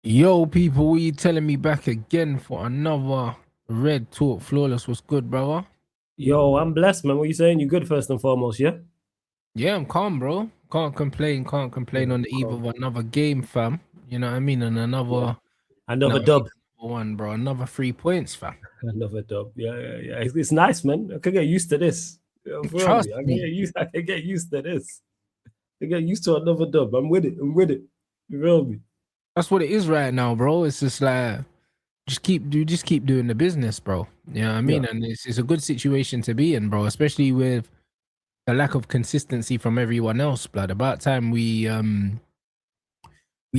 Yo, people, what you telling me back again for another Red Talk Flawless? What's good, brother? Yo, I'm blessed, man. What you saying? You good first and foremost, yeah? Yeah, I'm calm, bro. Can't complain. Can't complain Yeah, on the eve of cool. another game, fam. You know what I mean? And Yeah. another, you know Another what I mean? dub. Another one, bro. Another 3 points, fam. Another dub. Yeah. It's nice, man. I can get used to this. You feel Trust me? I can me. get used. I can get used to this. I get used to another dub. I'm with it. I'm with it. You feel me? That's what it is right now, bro. It's just like just keep doing the business, bro. You know what I Yeah. mean? And it's a good situation to be in, bro. Especially with the lack of consistency from everyone else, blood. About time we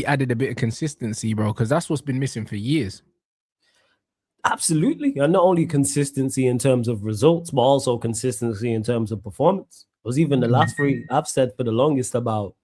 added a bit of consistency, bro, because that's what's been missing for years. Absolutely. And not only consistency in terms of results, but also consistency in terms of performance. Because even the Mm. last three, I've said for the longest about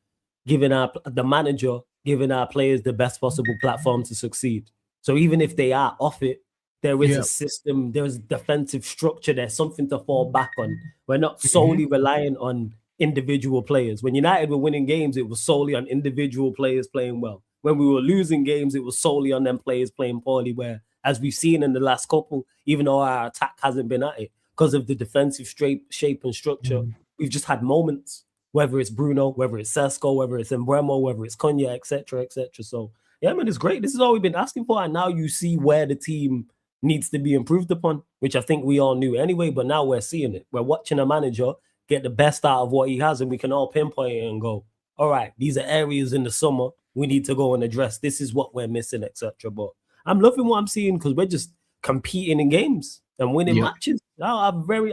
giving the manager, giving our players the best possible platform to succeed. So even if they are off it, there is a Yeah. system, there's defensive structure, there's something to fall back on. We're not Hmm. solely relying on individual players. When United were winning games, it was solely on individual players playing well. When we were losing games, it was solely on them players playing poorly. Where, as we've seen in the last couple, even though our attack hasn't been at it because of the defensive shape and structure, we've just had moments. Whether it's Bruno, whether it's Sesko, whether it's Embremo, whether it's Konya, etc., etc. So yeah, man, it's great. This is all we've been asking for, and now you see where the team needs to be improved upon, which I think we all knew anyway. But now we're seeing it. We're watching a manager get the best out of what he has, and we can all pinpoint it and go, all right, these are areas in the summer we need to go and address. This is what we're missing, etc. But I'm loving what I'm seeing because we're just competing in games and winning Yep. matches. I have very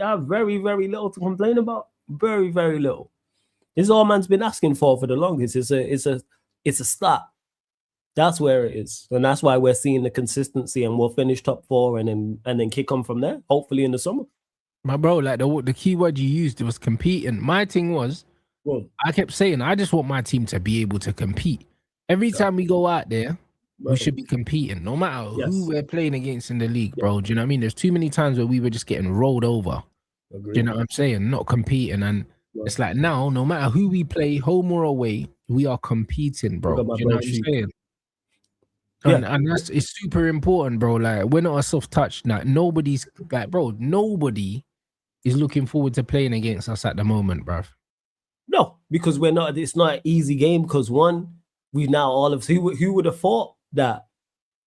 little to complain about. Very little. This is all man's been asking for the longest. It's a start. That's where it is, and that's why we're seeing the consistency, and we'll finish top four, and then kick on from there. Hopefully in the summer. My bro, like the key word you used was competing. My thing was, Well, I kept saying, I just want my team to be able to compete. Every yeah, time we go out there, we well, should be competing, no matter who yes, we're playing against in the league, yeah, bro. Do you know what I mean? There's too many times where we were just getting rolled over. Do you agree. know what I'm saying? Not competing. And Well, it's like now, no matter who we play, home or away, we are competing, look bro. at my Do you know bro what I'm Sheik. saying? Yeah, And that's it's super important, bro. Like we're not a soft touch. Like nobody's like, bro, nobody is looking forward to playing against us at the moment, bro. no, because we're not. It's not an easy game because one, we now all of who would have thought that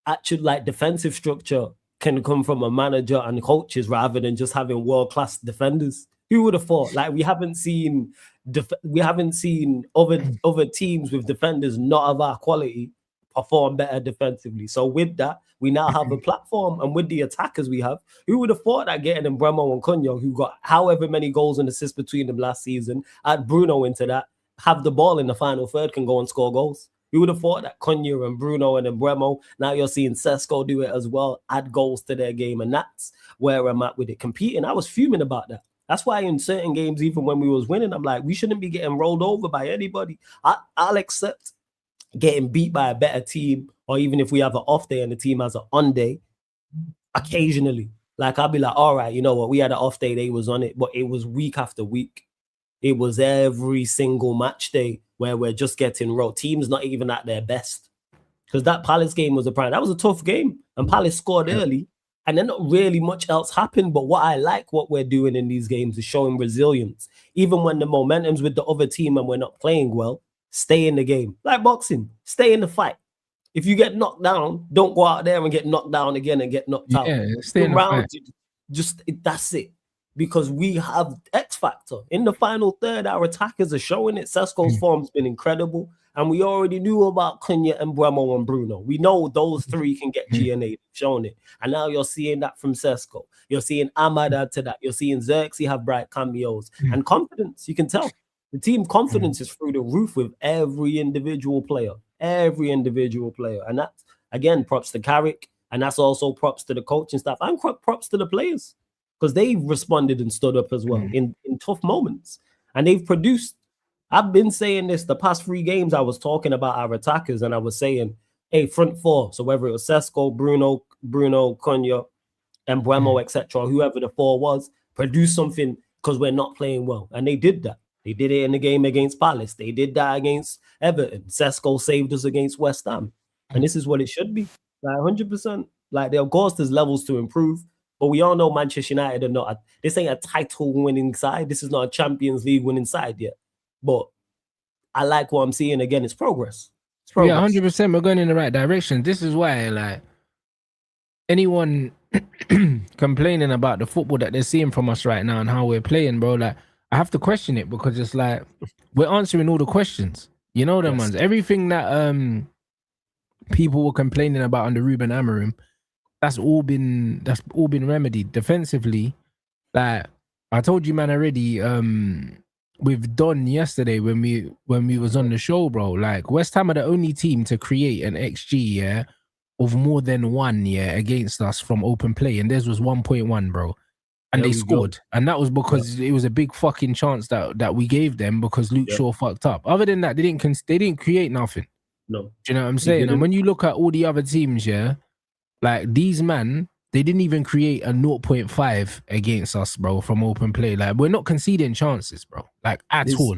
actual like defensive structure can come from a manager and coaches rather than just having world class defenders. Who would have thought? Like we haven't seen other teams with defenders not of our quality perform better defensively. So with that, we now have a platform, and with the attackers we have, who would have thought that getting in Bremo and Cunha, who got however many goals and assists between them last season, add Bruno into that, have the ball in the final third, can go and score goals. You would have thought that Cunha and Bruno and Embremo, now you're seeing Sesko do it as well, add goals to their game. And that's where I'm at with it. Competing, I was fuming about that. That's why in certain games, even when we was winning, I'm like, we shouldn't be getting rolled over by anybody. I'll accept getting beat by a better team, or even if we have an off day and the team has an on day, occasionally. Like I'll be like, all right, you know what? We had an off day, they was on it, but it was week after week. It was every single match day where we're just getting rolled. Teams not even at their best. Because that Palace game was a prime. That was a tough game. And Palace scored Yeah. early. And then not really much else happened. But what I like what we're doing in these games is showing resilience. Even when the momentum's with the other team and we're not playing well, stay in the game. Like boxing, stay in the fight. If you get knocked down, don't go out there and get knocked down again and get knocked out. Yeah, stay The in the fight. rounds, that's it. Because we have X factor in the final third. Our attackers are showing it. Sesko's form's been incredible, and we already knew about Cunha and Bremo and Bruno. We know those three can get GNA, shown it, and now you're seeing that from Sesko. You're seeing Ahmad add to that. You're seeing Xerxes have bright cameos and confidence. You can tell the team confidence is through the roof with every individual player, and that's again props to Carrick, and that's also props to the coaching staff and props to the players because they've responded and stood up as well in tough moments. And they've produced. I've been saying this the past 3 games. I was talking about our attackers and I was saying, hey, front four. So whether it was Sesko, Bruno, Cunha, and Bremo, etc., whoever the four was, produce something because we're not playing well. And they did that. They did it in the game against Palace. They did that against Everton. Sesko saved us against West Ham. and this is what it should be. Like 100%. Like, of course, there's levels to improve, but we all know Manchester United are not. This ain't a title winning side. This is not a Champions League winning side yet. But I like what I'm seeing. Again, it's progress. It's progress. Yeah, 100%. We're going in the right direction. This is why, like, anyone complaining about the football that they're seeing from us right now and how we're playing, bro, like, I have to question it, because it's like we're answering all the questions. You know them ones. Everything that people were complaining about under Ruben Amorim, that's all been remedied defensively. Like I told you, man, already. With Don yesterday when we was on the show, bro. Like, West Ham are the only team to create an XG of more than 1 against us from open play, and theirs was 1.1, bro. And they scored, and that was because it was a big fucking chance that we gave them, because Luke Shaw fucked up. Other than that, they didn't create nothing. No, do you know what I'm saying? And when you look at all the other teams, like these man, they didn't even create a 0.5 against us, bro, from open play. Like, we're not conceding chances, bro, like at all.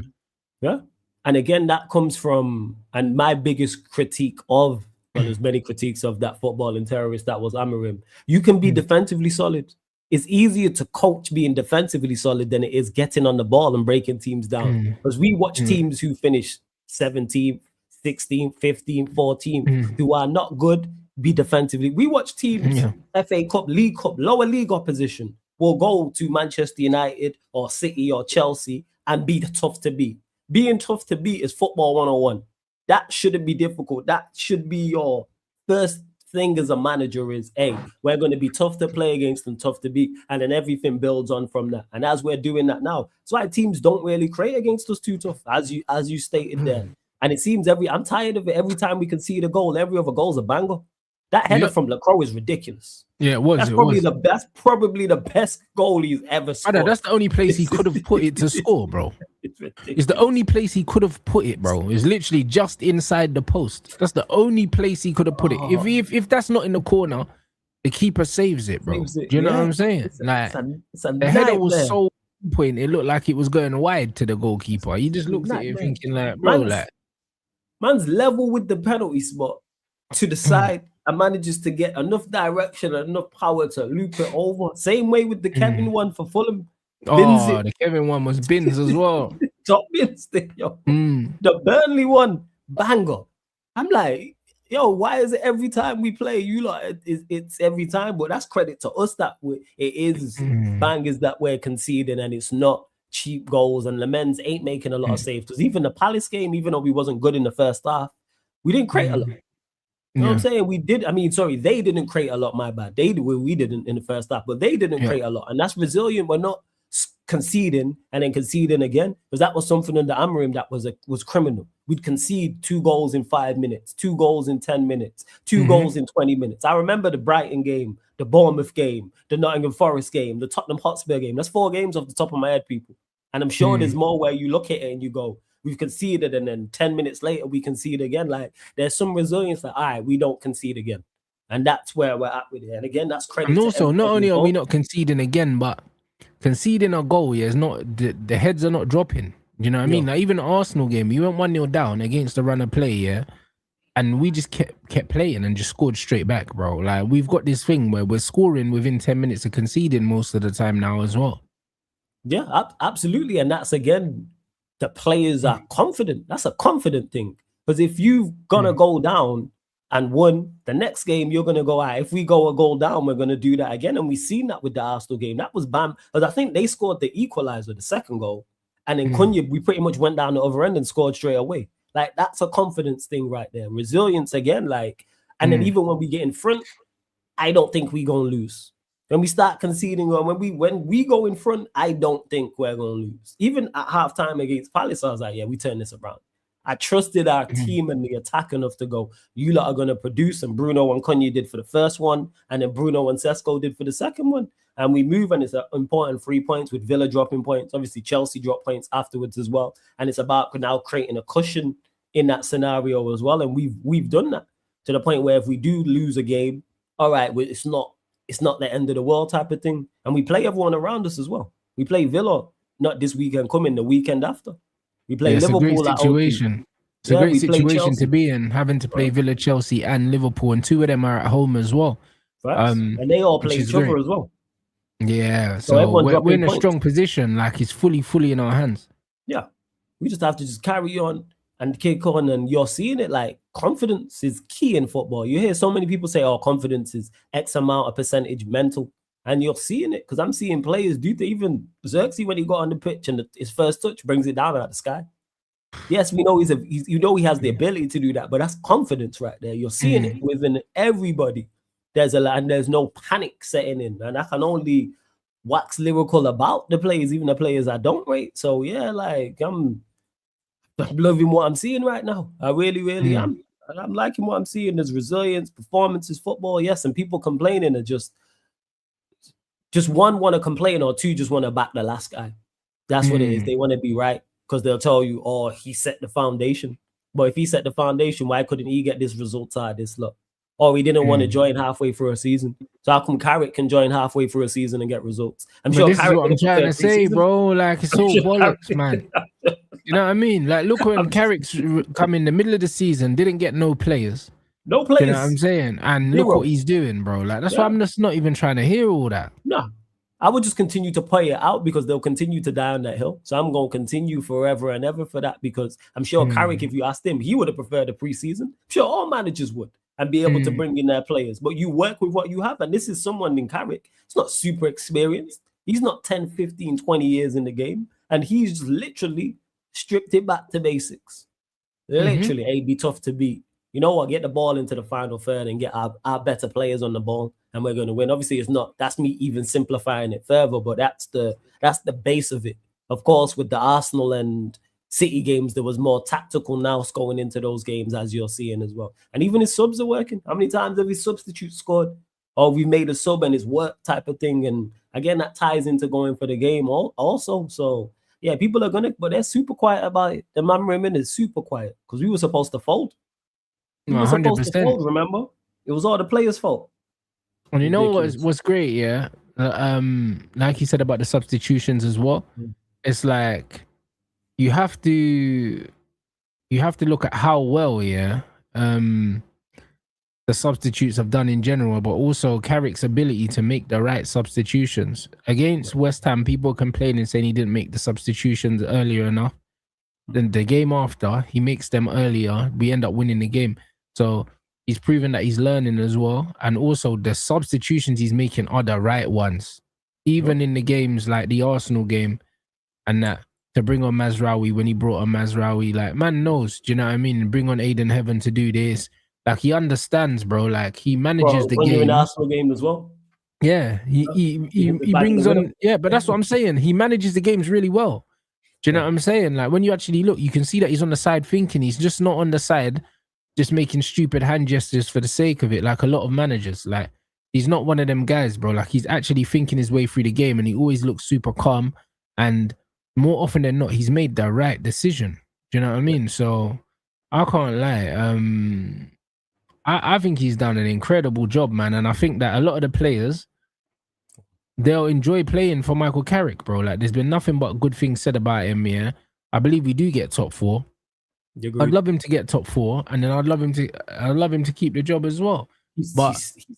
Yeah, and again, that comes from, and my biggest critique of, well, there's many critiques of that footballing terrorist that was Amorim. You can be defensively solid. It's easier to coach being defensively solid than it is getting on the ball and breaking teams down. Because we watch teams who finish 17th, 16th, 15th, 14th, who are not good, be defensively. We watch teams, FA Cup, League Cup, lower league opposition will go to Manchester United or City or Chelsea and be tough to beat. Being tough to beat is football 101. That shouldn't be difficult. That should be your first thing as a manager is, hey, we're going to be tough to play against and tough to beat, and then everything builds on from that. And as we're doing that now, that's why teams don't really create against us too tough, as you stated there. And it seems I'm tired of it. Every time we concede a goal, every other goal's a banger. That header from Lacroix is ridiculous. Yeah, it was. That's probably the best goal he's ever scored. That's the only place he could have put it to score, bro. It's the only place he could have put it, bro. It's literally just inside the post. That's the only place he could have put it. If that's not in the corner, the keeper saves it, bro. Do you know what I'm saying? It's the header was so point. It looked like it was going wide to the goalkeeper. He just looks at it thinking like, bro, man's level with the penalty spot to the side and manages to get enough direction and enough power to loop it over. Same way with the Kevin one for Fulham. The Kevin one was bins as well. Top bins, yo. The Burnley one, banger. I'm like, yo, why is it every time we play, you like it's every time? But that's credit to us that it is bangers that we're conceding, and it's not cheap goals. And Lamens ain't making a lot of saves. Because even the Palace game, even though we wasn't good in the first half, we didn't create a lot. You know what I'm saying? We did. I mean, sorry, they didn't create a lot. My bad. We didn't in the first half, but they didn't create a lot, and that's resilient. We're not conceding and then conceding again, because that was something under Amorim that was criminal. We'd concede 2 goals in 5 minutes, 2 goals in 10 minutes, 2 goals in 20 minutes. I remember the Brighton game, the Bournemouth game, the Nottingham Forest game, the Tottenham Hotspur game. That's 4 games off the top of my head, people. And I'm sure there's more where you look at it and you go, we've conceded, and then 10 minutes later we concede again. Like, there's some resilience that, all right, we don't concede again. And that's where we're at with it. And again, that's credit. And also, not only are we not conceding again, but conceding a goal is not, the heads are not dropping. You know what I mean? Like, even the Arsenal game, we went 1-0 down against the run of play, and we just kept playing and just scored straight back, bro. Like, we've got this thing where we're scoring within 10 minutes of conceding most of the time now as well. Yeah, absolutely. And that's, again, the players are confident. That's a confident thing. Because if you're going to go down and won, the next game you're going to go out. If we go a goal down, we're going to do that again. And we've seen that with the Arsenal game. That was bam. Because I think they scored the equalizer, the second goal. And then Cunha, we pretty much went down the other end and scored straight away. Like, that's a confidence thing right there. Resilience again, like, and then even when we get in front, I don't think we're going to lose. When we start conceding, or when we go in front, I don't think we're going to lose. Even at halftime against Palace, I was like, yeah, we turn this around. I trusted our team and the attack enough to go, you lot are going to produce. And Bruno and Cunha did for the first one. And then Bruno and Sesko did for the second one. And we move, and it's an important 3 points with Villa dropping points. Obviously, Chelsea dropped points afterwards as well. And it's about now creating a cushion in that scenario as well. And we've done that to the point where if we do lose a game, all right, it's not the end of the world type of thing. And we play everyone around us as well. We play Villa, not this weekend coming, the weekend after. We play Liverpool. It's a great situation. It's a great we played situation Chelsea. to be in, having to play Villa, Chelsea, and Liverpool, and 2 of them are at home as well. And they all Which play is each other great. as well. Yeah, So so everyone we're dropping in a points. strong position. Like it's fully in our hands. Yeah, we just have to just carry on and kick on, and you're seeing it. Like confidence is key in football. You hear so many people say, "Oh, confidence is X amount of percentage mental," and you're seeing it because I'm seeing players do. Even Xerxes when he got on the pitch and his first touch brings it down out of the sky. Yes, we know he has the ability to do that, but that's confidence right there. You're seeing it within everybody. There's no panic setting in, and I can only wax lyrical about the players, even the players I don't rate. So yeah, like I'm loving what I'm seeing right now. I really am. I'm liking what I'm seeing. There's resilience, performances, football, yes, and people complaining are just one want to complain, or two just want to back the last guy. That's what it is. They want to be right because they'll tell you, "Oh, he set the foundation." But if he set the foundation, why couldn't he get this result out of this lot? Or he didn't want to join halfway through a season. So how come Carrick can join halfway through a season and get results? But this is what I'm trying to say, bro. Like it's all bollocks, man. You know what I mean? Like look when Carrick's come in the middle of the season, didn't get no players. No players. You know what I'm saying? And look what he's doing, bro. Like that's why I'm just not even trying to hear all that. No. I would just continue to play it out because they'll continue to die on that hill. So I'm going to continue forever and ever for that because I'm sure Carrick, if you asked him, he would have preferred a preseason. I'm sure all managers would and be able to bring in their players. But you work with what you have. And this is someone in Carrick. It's not super experienced. He's not 10, 15, 20 years in the game. And he's literally stripped it back to basics. Literally, it'd be tough to beat. You know what? Get the ball into the final third and get our better players on the ball, and we're going to win. Obviously, it's not. That's me even simplifying it further, but that's the base of it. Of course, with the Arsenal and City games, there was more tactical nous going into those games, as you're seeing as well. And even his subs are working. How many times have his substitutes scored? Or we made a sub and it's work type of thing. And again, that ties into going for the game also. So yeah, people are gonna, but they're super quiet about it. The man Raymond is super quiet because we were supposed to fold. We were supposed to fold, remember? It was all the players' fault. And you know what's great, yeah? Like you said about the substitutions as well. It's like you have to look at how well, yeah, the substitutes have done in general, but also Carrick's ability to make the right substitutions. Against West Ham, people complaining saying he didn't make the substitutions earlier enough. Then the game after, he makes them earlier. We end up winning the game. So he's proven that he's learning as well. And also the substitutions he's making are the right ones. Even in the games like the Arsenal game and that, to bring on Mazraoui when he brought on Mazraoui, like man knows, do you know what I mean? Bring on Aiden Heaven to do this. Like he understands, bro. Like he manages the game. When you're in the Arsenal game as well. Yeah, he brings on. Yeah, but that's what I'm saying. He manages the games really well. Do you know what I'm saying? Like when you actually look, you can see that he's on the side thinking. He's just not on the side, just making stupid hand gestures for the sake of it. Like a lot of managers, like he's not one of them guys, bro. Like he's actually thinking his way through the game, and he always looks super calm. And more often than not, he's made the right decision. Do you know what I mean? So I can't lie. I think he's done an incredible job, man. And I think that a lot of the players, they'll enjoy playing for Michael Carrick, bro. Like there's been nothing but good things said about him, yeah. I believe we do get top 4. I'd love him to get top 4, and then I'd love him to keep the job as well. He's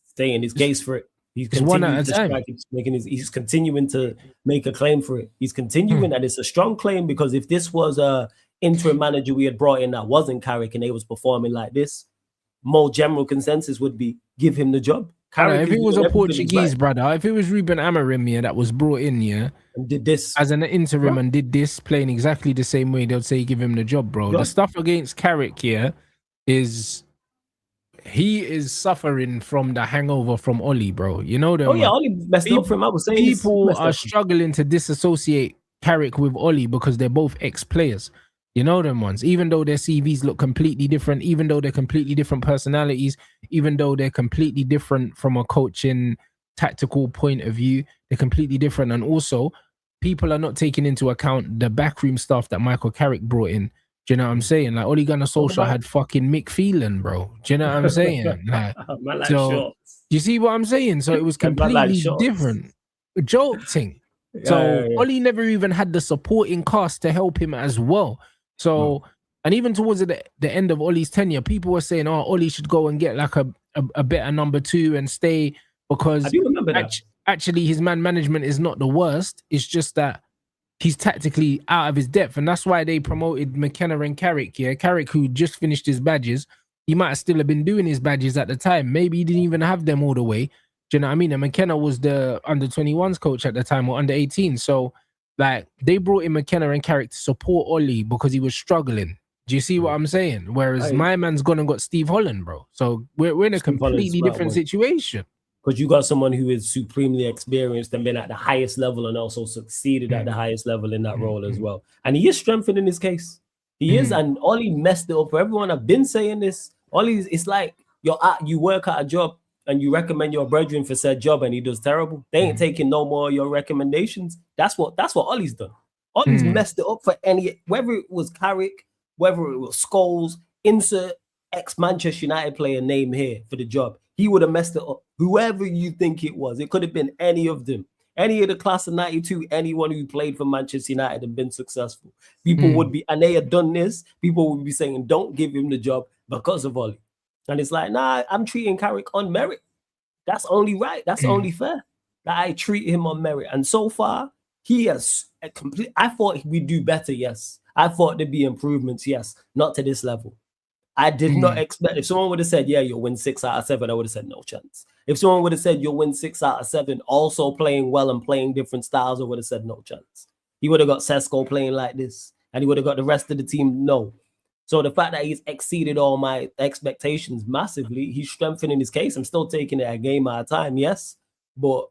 staying his case for it. He's continuing to strike, he's continuing to make a claim for it. He's continuing, and it's a strong claim because if this was a interim manager we had brought in that wasn't Carrick and they was performing like this, more general consensus would be give him the job. If it was a Portuguese brother, if it was Ruben Amorim, yeah, that was brought in, yeah, and did this as an interim and did this, playing exactly the same way, they'd say give him the job, bro. The stuff against Carrick here is he is suffering from the hangover from Oli, bro. You know them. Oli messed up for him. I was saying people are struggling to disassociate Carrick with Oli because they're both ex-players. You know them ones, even though their CVs look completely different, even though they're completely different personalities, even though they're completely different from a coaching tactical point of view, they're completely different. And also, people are not taking into account the backroom stuff that Michael Carrick brought in. Do you know what I'm saying? Like, Ole Gunnar Solskjaer had fucking Mick Phelan, bro. Do you know what I'm saying? Like, so, you see what I'm saying? So it was completely different. Joke thing. So Oli never even had the supporting cast to help him as well. So And even towards the end of Ollie's tenure, people were saying, "Oh, Ollie should go and get like a better number 2 and stay I because do remember that. actually his man management is not the worst. It's just that he's tactically out of his depth, and that's why they promoted McKenna and Carrick. Yeah, Carrick, who just finished his badges, he might still have been doing his badges at the time. Maybe he didn't even have them all the way. Do you know what I mean? And McKenna was the under-21s coach at the time, or under-18. So, like, they brought in McKenna and Carrick to support Ollie because he was struggling. Do you see what I'm saying? Whereas my man's gone and got Steve Holland, bro. So we're in a completely different situation. Because you got someone who is supremely experienced and been at the highest level and also succeeded at the highest level in that role as well. And he is strengthening his case. He is, and Ollie messed it up for everyone. I've been saying this. Ollie's, it's like you work at a job and you recommend your brethren for said job and he does terrible. They ain't taking no more of your recommendations. That's what Ollie's done. Ollie's messed it up for whether it was Carrick, whether it was Scholes, insert ex-Manchester United player name here for the job. He would have messed it up. Whoever you think it was, it could have been any of them. Any of the class of 92, anyone who played for Manchester United and been successful. People would be, and they had done this, people would be saying, don't give him the job because of Ollie. And it's like, nah, I'm treating Carrick on merit. That's only right. That's only fair. That I treat him on merit. And so far, he has a complete, I thought we'd do better, yes. I thought there'd be improvements, yes. Not to this level. I did not expect, if someone would have said, yeah, you'll win 6 out of 7, I would have said no chance. If someone would have said you'll win 6 out of 7, also playing well and playing different styles, I would have said no chance. He would have got Sesko playing like this, and he would have got the rest of the team, no. So the fact that he's exceeded all my expectations massively, he's strengthening his case. I'm still taking it a game at a time, yes. But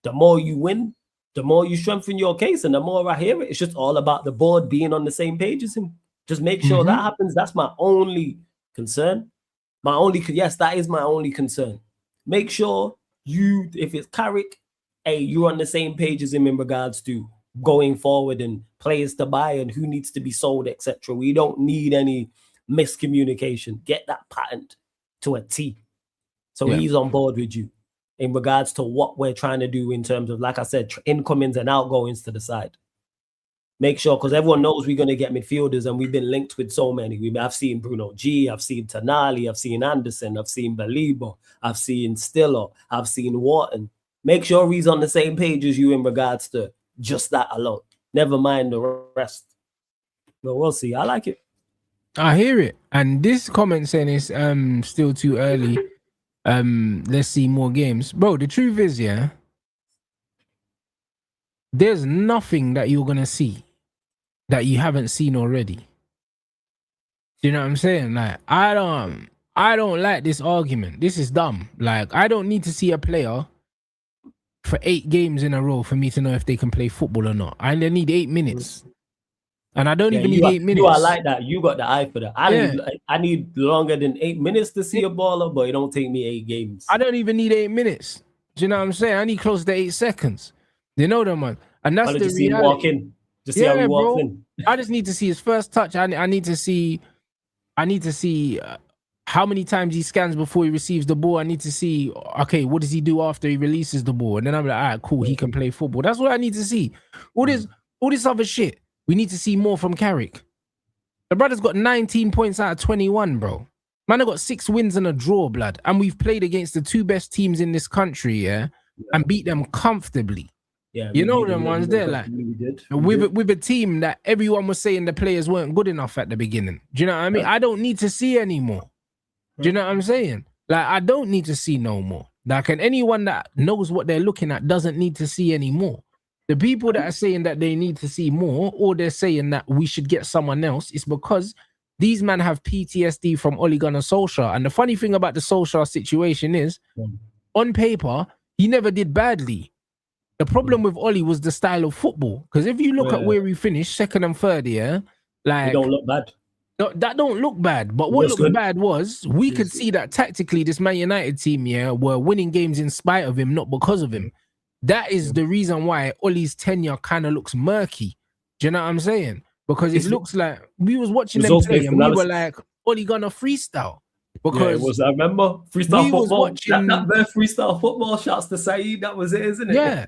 the more you win, the more you strengthen your case, and the more I hear it, it's just all about the board being on the same page as him. Just make sure that happens. That's my only concern. Yes, that is my only concern. Make sure if it's Carrick, hey, you're on the same page as him in regards to going forward and players to buy and who needs to be sold, etc. We don't need any miscommunication. Get that patent to a T. So he's on board with you in regards to what we're trying to do in terms of, like I said, incomings and outgoings to the side. Make sure, because everyone knows we're going to get midfielders and we've been linked with so many. I've seen Bruno G, I've seen Tonali, I've seen Anderson, I've seen Balibo, I've seen Stiller, I've seen Wharton. Make sure he's on the same page as you in regards to just that alone. Never mind the rest. But we'll see. I like it. I hear it. And this comment saying it's still too early. Let's see more games. Bro, the truth is, yeah, there's nothing that you're going to see that you haven't seen already. Do you know what I'm saying? Like, I don't like this argument. This is dumb. Like, I don't need to see a player for 8 games in a row for me to know if they can play football or not. I need 8 minutes. And I don't even need 8 minutes. You are like that. You got the eye for that. I need longer than 8 minutes to see a baller, but it don't take me 8 games. I don't even need 8 minutes. Do you know what I'm saying? I need close to 8 seconds. You know that, man. And that's the reality. See him walk in. Just see how he walks in. I just need to see his first touch. I need to see how many times he scans before he receives the ball. I need to see, okay, what does he do after he releases the ball? And then I'm like, all right, cool, he can play football. That's what I need to see. All this other shit, we need to see more from Carrick. The brother's got 19 points out of 21, bro. Man, I got 6 wins and a draw, blood. And we've played against the 2 best teams in this country, and beat them comfortably. Yeah, you know them ones there, like with a team that everyone was saying the players weren't good enough at the beginning. Do you know what I mean? I don't need to see anymore. Do you know what I'm saying? Like, I don't need to see no more. Like, and anyone that knows what they're looking at doesn't need to see anymore. The people that are saying that they need to see more, or they're saying that we should get someone else, is because these men have PTSD from Ole Gunnar Solskjaer. And the funny thing about the Solskjaer situation is, on paper, he never did badly. The problem with Ollie was the style of football. Because if you look at where we finished, 2nd and 3rd, like, it don't look bad. No, that don't look bad. But what looked bad was we could see that tactically this Man United team, were winning games in spite of him, not because of him. That is the reason why Ollie's tenure kind of looks murky. Do you know what I'm saying? Because it looks like we was watching them play and we were like, Ollie gonna freestyle. Because I remember freestyle football. That bare freestyle football, shouts to Saeed, that was it, isn't it? Yeah.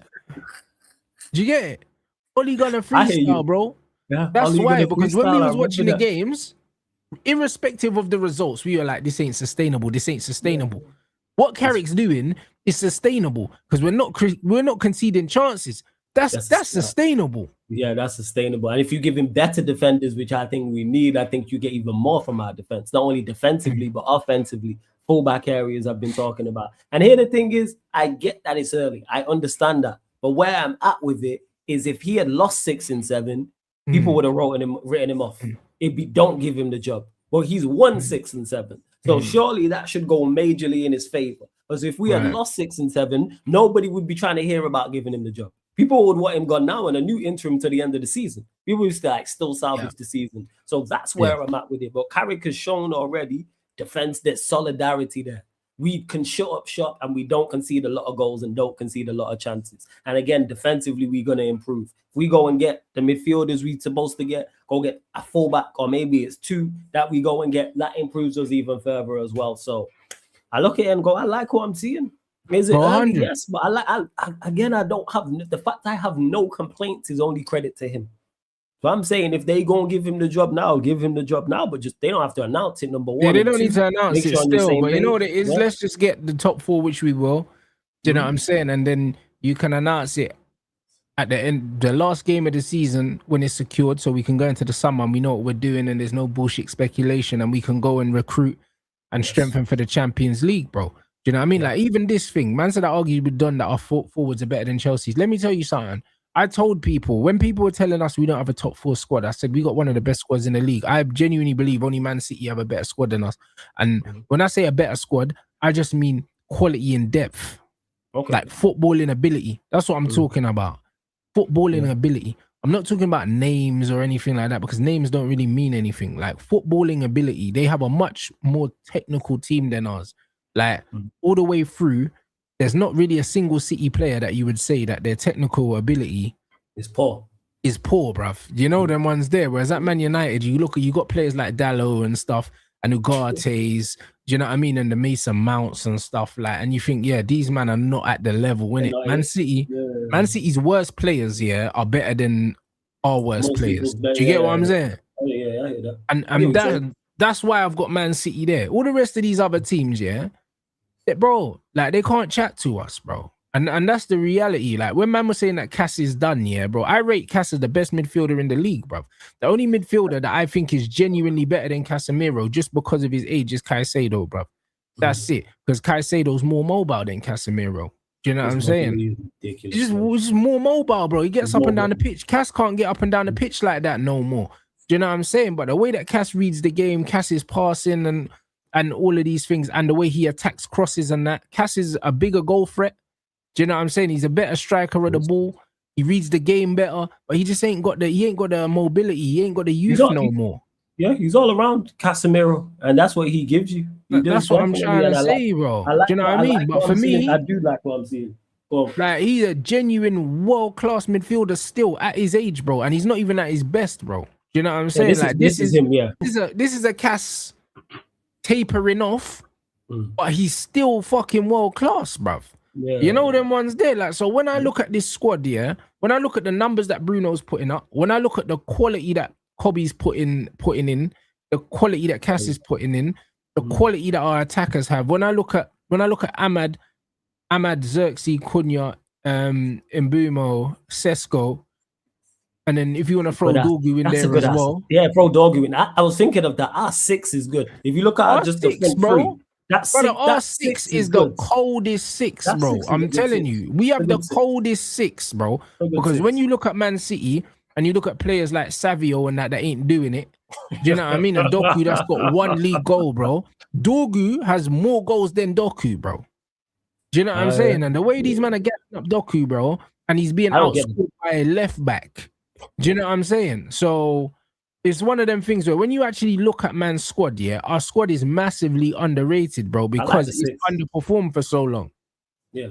Do you get it? Ollie gonna freestyle, bro. Yeah. That's why, because when we was watching the games, irrespective of the results, we were like, this ain't sustainable. This ain't sustainable. Yeah. What Carrick's doing is sustainable because we're not conceding chances. That's sustainable. Yeah, that's sustainable. And if you give him better defenders, which I think we need, I think you get even more from our defense, not only defensively, but offensively. Fullback areas I've been talking about. And here the thing is, I get that it's early. I understand that. But where I'm at with it is if he had lost 6 and 7, people would have written him off. It'd be, don't give him the job. Well, he's won 6 and 7. So surely that should go majorly in his favor. Because if we had lost 6 and 7, nobody would be trying to hear about giving him the job. People would want him gone now and a new interim to the end of the season. People used to still salvage the season. So that's where I'm at with it. But Carrick has shown already defense, there's solidarity there. We can shut up shop and we don't concede a lot of goals and don't concede a lot of chances. And again, defensively, we're going to improve. If we go and get the midfielders we're supposed to get, go get a fullback or maybe it's 2 that we go and get, that improves us even further as well. So I look at it and go, I like what I'm seeing. Is it early? Yes, but I don't have, the fact I have no complaints is only credit to him. So I'm saying if they go and give him the job now, give him the job now, but just they don't have to announce it, number one. Yeah, they don't need to announce it still, but you know what it is? Yeah. Let's just get the top 4, which we will. Do you know what I'm saying? And then you can announce it at the end, the last game of the season when it's secured, so we can go into the summer and we know what we're doing and there's no bullshit speculation and we can go and recruit and strengthen for the Champions League, bro. Do you know what I mean? Like even this thing, man said that arguably done that our forwards are better than Chelsea's. Let me tell you something. I told people, when people were telling us we don't have a top 4 squad, I said we got one of the best squads in the league. I genuinely believe only Man City have a better squad than us. And when I say a better squad, I just mean quality and depth. Okay. Like footballing ability. That's what I'm talking about. Footballing ability. I'm not talking about names or anything like that because names don't really mean anything. Like footballing ability, they have a much more technical team than us. Like all the way through, there's not really a single City player that you would say that their technical ability is poor. Is poor, bruv. You know them ones there. Whereas at Man United, you got players like Dalot and stuff, and Ugarte's, do you know what I mean? And the Mason Mounts and stuff like, and you think, yeah, these men are not at the level, innit? Man City's worst players, are better than our worst players. Do you get what I'm saying? Oh, yeah, I hear that. And that's why I've got Man City there. All the rest of these other teams, bro, like they can't chat to us, bro. And that's the reality. Like when man was saying that Cass is done, bro, I rate Cass as the best midfielder in the league, bro. The only midfielder that I think is genuinely better than Casemiro just because of his age is Caicedo, bro. That's it. Because Caicedo's more mobile than Casemiro. Do you know what I'm saying? He's just more mobile, bro. He gets up and down the pitch. Cass can't get up and down the pitch like that no more. Do you know what I'm saying? But the way that Cass reads the game, Cass is passing and all of these things, and the way he attacks crosses and that, Cass is a bigger goal threat. Do you know what I'm saying? He's a better striker of the ball. He reads the game better, but he just ain't got the mobility. He ain't got the youth no more. Yeah, he's all around Casemiro, and that's what he gives you. That's what I'm trying to say, bro. Do you know what I mean? But for me, I do like what I'm seeing. Like he's a genuine world-class midfielder still at his age, bro, and he's not even at his best, bro. Do you know what I'm saying? This is him. Yeah, this is a Cass tapering off, but he's still fucking world-class, bruv. Yeah, you know them ones there. Like, so when I look at this squad, when I look at the numbers that Bruno's putting up, when I look at the quality that Kobe's putting in, the quality that Cass is putting in, the quality that our attackers have. When I look at Ahmad, Xerxes, Cunha, Mbumo, Sesko, and then if you want to throw Dorgu in there as well. Yeah, throw Dorgu in. I was thinking of that. R6 is good. If you look at just the front three. That R6 is the coldest 6, bro. I'm telling you. We have the coldest 6, bro. Because when you look at Man City and you look at players like Savio and that ain't doing it, do you know what I mean? And Doku that's got 1 league goal, bro. Dorgu has more goals than Doku, bro. Do you know what I'm saying? And the way these men are getting up Doku, bro, and he's being outscored by a left back. Do you know what I'm saying? So it's one of them things where when you actually look at man's squad, our squad is massively underrated, bro, because it's underperformed for so long. Yeah.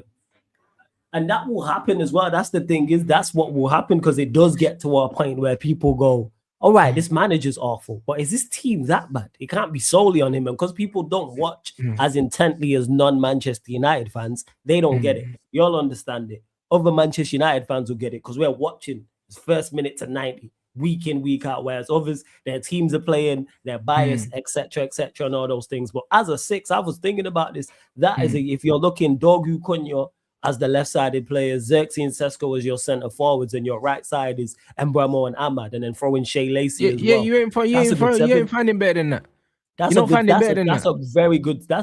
And that will happen as well. That's the thing is that's what will happen because it does get to a point where people go, all right, this manager's awful, but is this team that bad? It can't be solely on him. And because people don't watch as intently as non-Manchester United fans, they don't get it. You all understand it. Other Manchester United fans will get it because we're watching his first minute to 90. week in, week out, whereas others, their teams are playing, they're biased, etc., and all those things. But as a 6, I was thinking about this. That is, if you're looking Dogu Cunha as the left-sided players, Xerxes and Sesko as your centre forwards, and your right side is Embramo and Ahmad, and then throw in Shea Lacey as well. You ain't finding better than that. That's you don't find it better than that. That's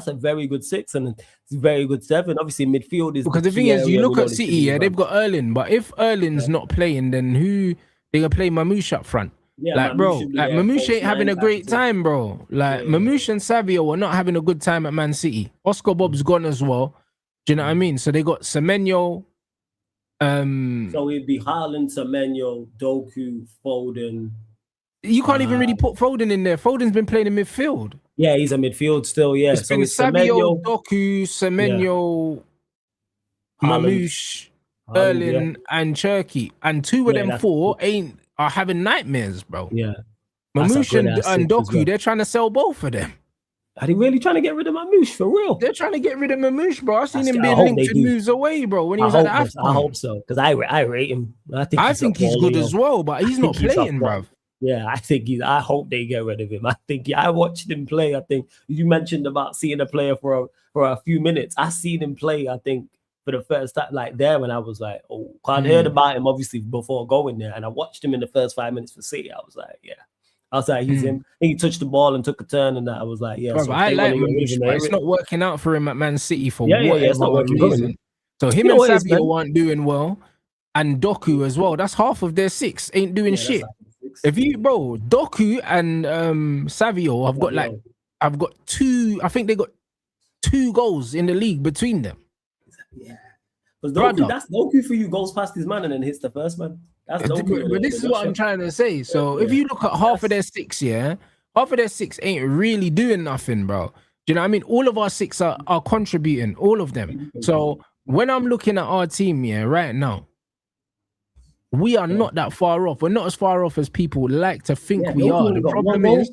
a very good 6, and it's a very good 7. Obviously, midfield is because the thing is, you look at City, they've got Erling, but if Erling's not playing, then who they gonna play Mamouche up front? Yeah, like, bro, like Mamouche ain't having a great time, bro. Like Mamouche and Savio are not having a good time at Man City. Oscar Bob's gone as well. Do you know what I mean? So they got Semenyo. So it'd be Haaland, Semenyo, Doku, Foden. You can't even really put Foden in there. Foden's been playing in midfield. Yeah, he's a midfield still. Yeah, it's been Savio, Doku, Semenyo, Mamouche, Erling, and Cherky, and 2 of them 4 are having nightmares, bro. Yeah, Mamouche and Doku, they're trying to sell both of them. Are they really trying to get rid of Mamouche for real? They're trying to get rid of Mamouche, bro. I seen him being linked to moves away, bro. When he was at the AFCON. I hope so, because I rate him. I think he's good as well, but he's not playing, bro. Yeah, I hope they get rid of him. I watched him play. I think you mentioned about seeing a player for a few minutes. I seen him play, I think, for the first time, like there, when I was like, oh, I'd heard about him obviously before going there, and I watched him in the first 5 minutes for City. I was like, yeah. I was like, he's him. He touched the ball and took a turn, and that I was like, yeah. Bro, so I like Mamouche, but it's not working out for him at Man City for whatever it's not working reason. So him and Savio aren't doing well, and Doku as well. That's half of their 6 ain't doing shit. If you, bro, Doku and Savio I've got 2. I think they got 2 goals in the league between them. Yeah, but that's Doku for you. Goes past his man and then hits the first man. That's Doku. But this is what I'm trying to say. So if you look at half of their 6, half of their 6 ain't really doing nothing, bro. Do you know what I mean? All of our 6 are contributing, all of them. So when I'm looking at our team, right now, we are not that far off. We're not as far off as people like to think we are. The problem is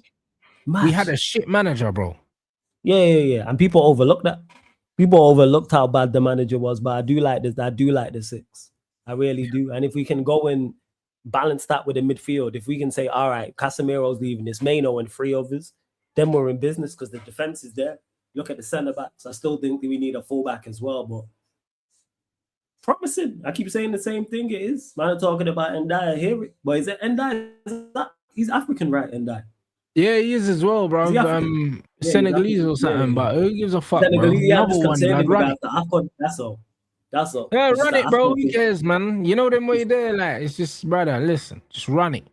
we had a shit manager, bro. Yeah. And people overlook that. People overlooked how bad the manager was, but I do like this. I do like the 6. I really do. And if we can go and balance that with the midfield, if we can say, all right, Casemiro's leaving, it's Maino and 3 others, then we're in business because the defense is there. Look at the centre backs. I still think that we need a fullback as well, but promising. I keep saying the same thing. It is. Man, I'm talking about Ndai. I hear it. But is it Ndai? He's African, right? Ndai. Yeah, he is as well, bro. Senegalese or something, but who gives a fuck, Senegalese, bro? That's all. That's all. Yeah, run it, bro. Who cares, man? You know them way there. Like, it's just, brother, listen, just run it.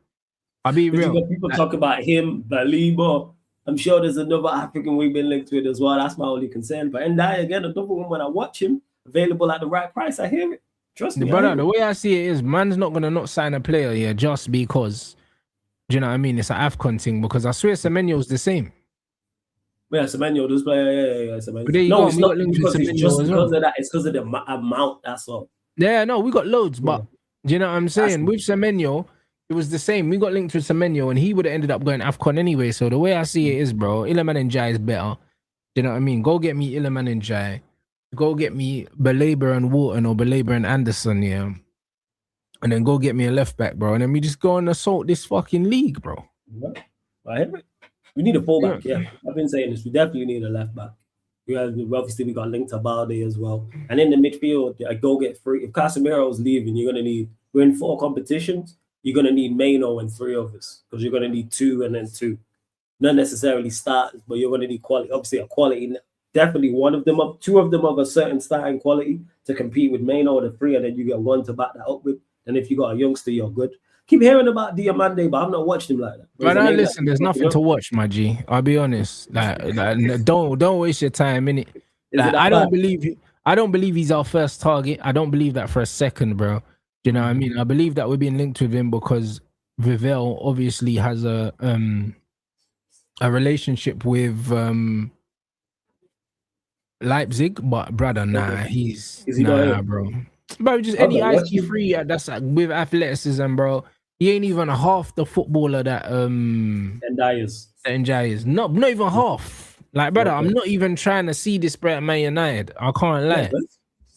I'll be real. You got people talk about him, Balibo. I'm sure there's another African we've been linked with as well. That's my only concern. But Ndai, again, another one, when I watch him, available at the right price, I hear it. Trust me. Brother, the way I see it is, man's not going to not sign a player here just because, do you know what I mean? It's an AFCON thing, because I swear Semenyo's the same. Yeah, Semenyo does play. Yeah. Semenyo. No, it's not because it's just because of that. It's because of the amount, that's all. Yeah, no, we got loads, but do you know what I'm saying? With Semenyo, it was the same. We got linked with Semenyo, and he would have ended up going AFCON anyway. So the way I see it is, bro, Iliman Ndiaye is better. Do you know what I mean? Go get me Iliman Ndiaye. Go get me Belaber and Wharton or Belaber and Anderson, yeah. And then go get me a left back, bro. And then we just go and assault this fucking league, bro. Yeah. I hear it. We need a fullback, yeah. I've been saying this. We definitely need a left back. Obviously, we got linked to Balde as well. And in the midfield, I go get 3. If Casemiro's leaving, we're in 4 competitions. You're going to need Maino and 3 others, because you're going to need 2 and then 2. Not necessarily starters, but you're going to need quality. Obviously, a quality. Definitely 2 of them of a certain starting quality to compete with Maino or the 3, and then you get 1 to back that up with. And if you got a youngster, you're good. Keep hearing about Diamande, but I've not watched him like that. But now listen, there's nothing to watch, my G. I'll be honest. Like don't waste your time, innit? Like, I don't believe he's our first target. I don't believe that for a second, bro. Do you know what I mean? I believe that we're being linked with him because Vivel obviously has a relationship with Leipzig, but brother, nah, he's bro. Bro, just any IC3 that's like, with athleticism, bro. He ain't even half the footballer that Ndiaye is. Not even half. Like, brother, I'm not even trying to see this bro at Man United. I can't lie.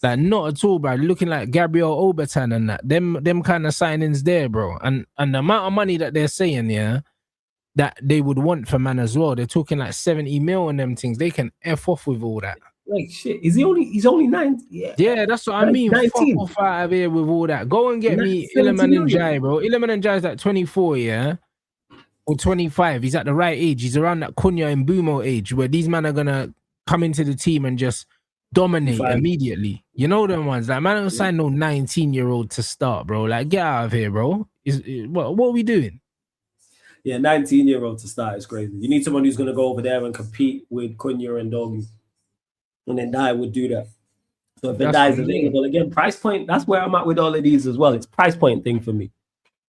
Like not at all, bro. Looking like Gabriel Obertan and that. Them kind of signings there, bro. And the amount of money that they're saying, yeah, that they would want for man as well. They're talking like 70 mil and them things. They can F off with all that. Like shit. He's only 9. Yeah, that's what I mean. 19. Fuck off out of here with all that. Go and get me 70 Iliman and million. Jai, bro. Iliman and Jai's like 24, yeah? Or 25. He's at the right age. He's around that Cunha and Bumo age where these men are gonna come into the team and just dominate immediately. You know them ones. Like, man, don't sign no 19-year-old to start, bro. Like, get out of here, bro. What are we doing? Yeah, 19-year-old to start is crazy. You need someone who's gonna go over there and compete with Cunha and Doggy. And then Dye would do that. So if it dies available, again, price point, that's where I'm at with all of these as well. It's price point thing for me.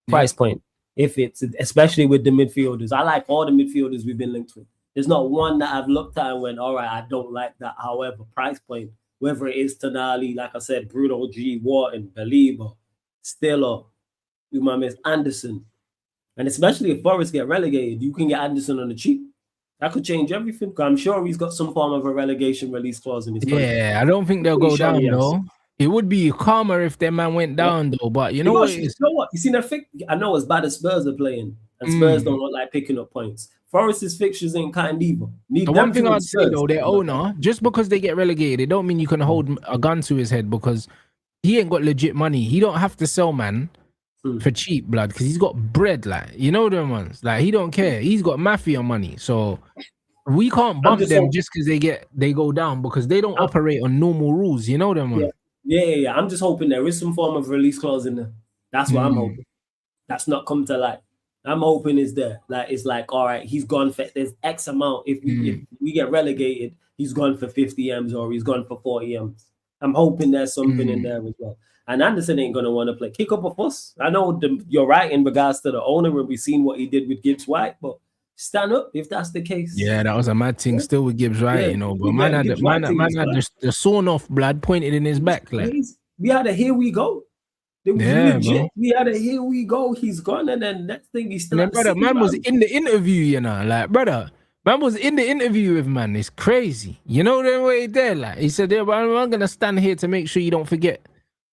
Price point. If it's, especially with the midfielders, I like all the midfielders we've been linked with. There's not one that I've looked at and went, all right, I don't like that. However, price point, whether it is Tonali, like I said, Bruno G, Wharton, Belieber, Stiller, Miss Anderson. And especially if Forest get relegated, you can get Anderson on the cheap. That could change everything. I'm sure he's got some form of a relegation release clause in his contract. Yeah, I don't think they'll go down though. It would be calmer if their man went down though. But you know what? You know what? You see that? I know as bad as Spurs are playing, and Spurs don't look like picking up points. Forest's fixtures ain't kind either. The one thing I'd say though, their owner, just because they get relegated, it don't mean you can hold a gun to his head because he ain't got legit money. He don't have to sell man for cheap blood because he's got bread. Like, you know them ones. Like, he don't care. He's got mafia money. So we can't bump them just because they go down because they don't operate on normal rules. You know them ones. Yeah. I'm just hoping there is some form of release clause in there. That's what I'm hoping. That's not come to light. I'm hoping is there. Like, it's like, all right, he's gone for there's X amount. If we get relegated, he's gone for 50 M's or he's gone for 40 M's. I'm hoping there's something in there as well. And Anderson ain't gonna want to play. Kick up a fuss. I know you're right in regards to the owner, and we've seen what he did with Gibbs White, but stand up if that's the case. Yeah, that was a mad thing still with Gibbs White, you know. But man had the sawn off blood pointed in his back. Like, we had a here we go. Legit. We had a here we go. He's gone, and then next thing he's still. And then, brother, man was in the interview, you know, like, brother. Man was in the interview with man. It's crazy. You know the way there, like he said, "Yeah, but I'm gonna stand here to make sure you don't forget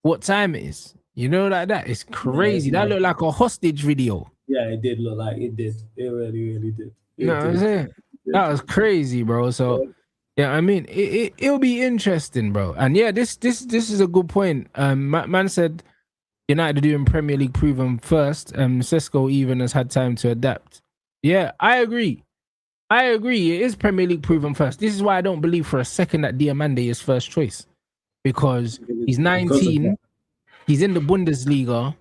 what time it is." You know, like that. It's crazy. That looked like a hostage video. Yeah, it did look like it did. It really, really did. You know what I'm saying? That was crazy, bro. So yeah, I mean, it'll be interesting, bro. And yeah, this is a good point. Man said United are doing Premier League proven first. Sesko even has had time to adapt. Yeah, I agree. It is Premier League proven first. This is why I don't believe for a second that Diamande is first choice. Because he's 19, he's in the Bundesliga,